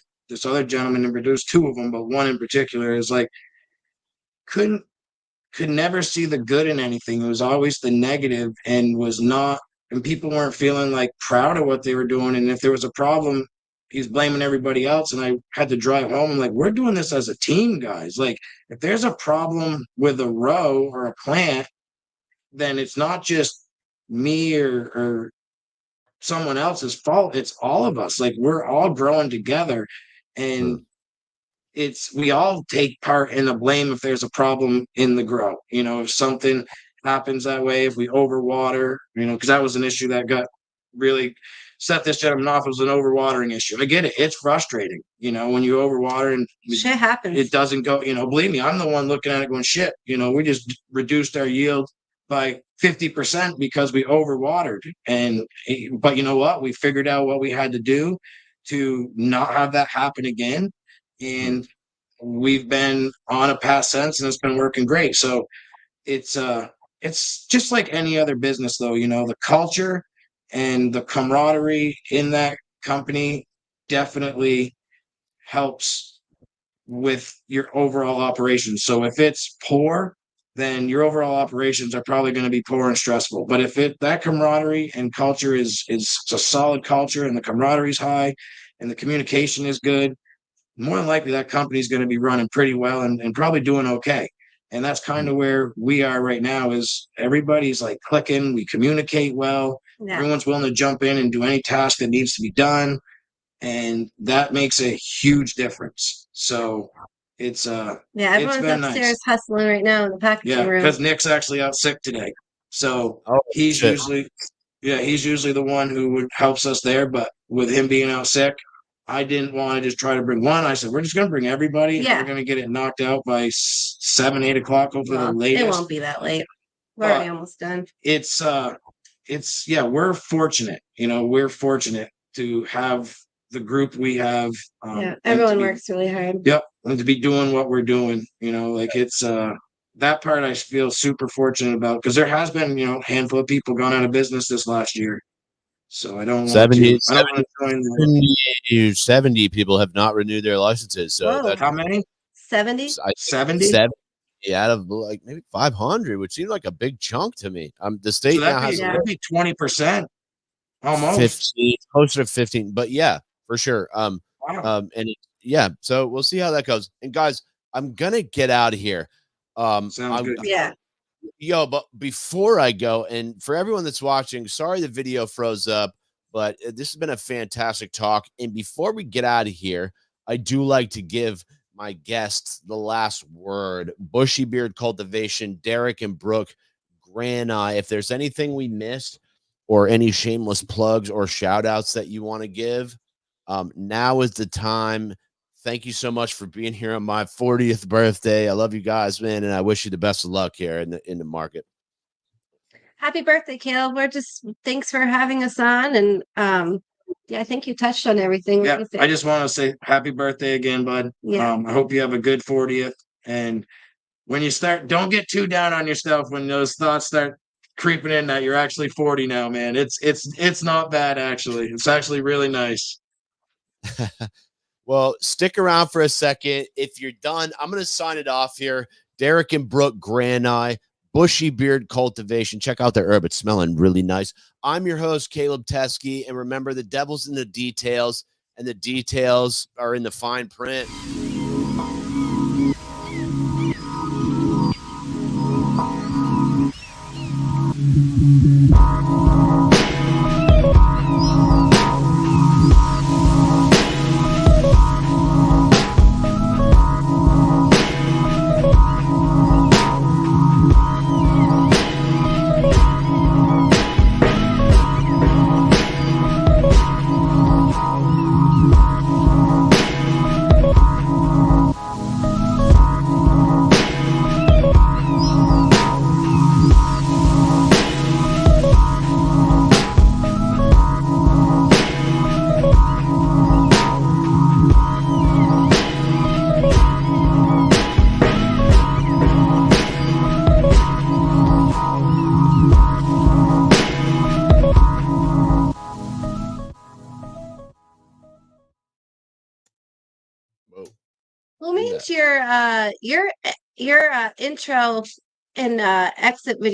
gentleman and produced two of them, but one in particular is like, could never see the good in anything. It was always the negative, and was not, and people weren't feeling like proud of what they were doing. And if there was a problem, he's blaming everybody else. And I had to drive home. I'm like, we're doing this as a team, guys. Like, if there's a problem with a row or a plant, then it's not just me or someone else's fault. It's all of us. Like, we're all growing together, and we all take part in the blame if there's a problem in the grow. You know, if something happens that way, if we overwater, you know, because that was an issue that got really set this gentleman off. It was an overwatering issue. I get it. It's frustrating, you know, when you overwater and shit happens. It doesn't go, you know, believe me, I'm the one looking at it going, shit, you know, we just reduced our yield by 50% because we overwatered. But you know what? We figured out what we had to do to not have that happen again. And we've been on a path since, and it's been working great. So it's just like any other business, though, you know, the culture and the camaraderie in that company definitely helps with your overall operations. So if it's poor, then your overall operations are probably going to be poor and stressful. But if that camaraderie and culture is a solid culture, and the camaraderie is high, and the communication is good, more than likely that company is going to be running pretty well and probably doing okay. And that's kind of where we are right now, is everybody's like clicking. We communicate well. Yeah. Everyone's willing to jump in and do any task that needs to be done. And that makes a huge difference. So it's everyone's upstairs nice. Hustling right now in the packaging room. Because Nick's actually out sick today. So he's usually the one who helps us there. But with him being out sick, I didn't want to just try to bring one. I said, we're just going to bring everybody. Yeah. We're going to get it knocked out by 7, 8 o'clock, hopefully the latest. It won't be that late. We're already almost done. We're fortunate. You know, we're fortunate to have the group we have. Everyone works really hard. Yep. And to be doing what we're doing, you know, like it's that part I feel super fortunate about, because there has been, you know, a handful of people gone out of business this last year. So I don't want to join the 70 people have not renewed their licenses. So how many? 70? 70? Out of like maybe 500, which seems like a big chunk to me. The state so now has that'd be 20%. Almost 15, closer to 15, but yeah, for sure. Wow. So we'll see how that goes. And guys, I'm gonna get out of here. Sounds good. Yeah. Yo, but before I go, and for everyone that's watching, sorry the video froze up, but this has been a fantastic talk. And before we get out of here, I do like to give my guests the last word. Bushy Beard Cultivation, Darrick and Brooke Granai. If there's anything we missed, or any shameless plugs or shout outs that you want to give, now is the time. Thank you so much for being here on my 40th birthday. I love you guys, man, and I wish you the best of luck here in the market. Happy birthday, Caleb. Thanks for having us on, and I think you touched on everything. Yeah, I just want to say happy birthday again, bud. Yeah. I hope you have a good 40th, and when you start, don't get too down on yourself when those thoughts start creeping in that you're actually 40 now, man. It's not bad, actually. It's actually really nice. Well, stick around for a second. If you're done, I'm going to sign it off here. Darrick and Brooke Granai, Bushy Beard Cultivation. Check out their herb. It's smelling really nice. I'm your host, Caleb Teskey. And remember, the devil's in the details, and the details are in the fine print. Whoa. Who Do made your intro and exit video?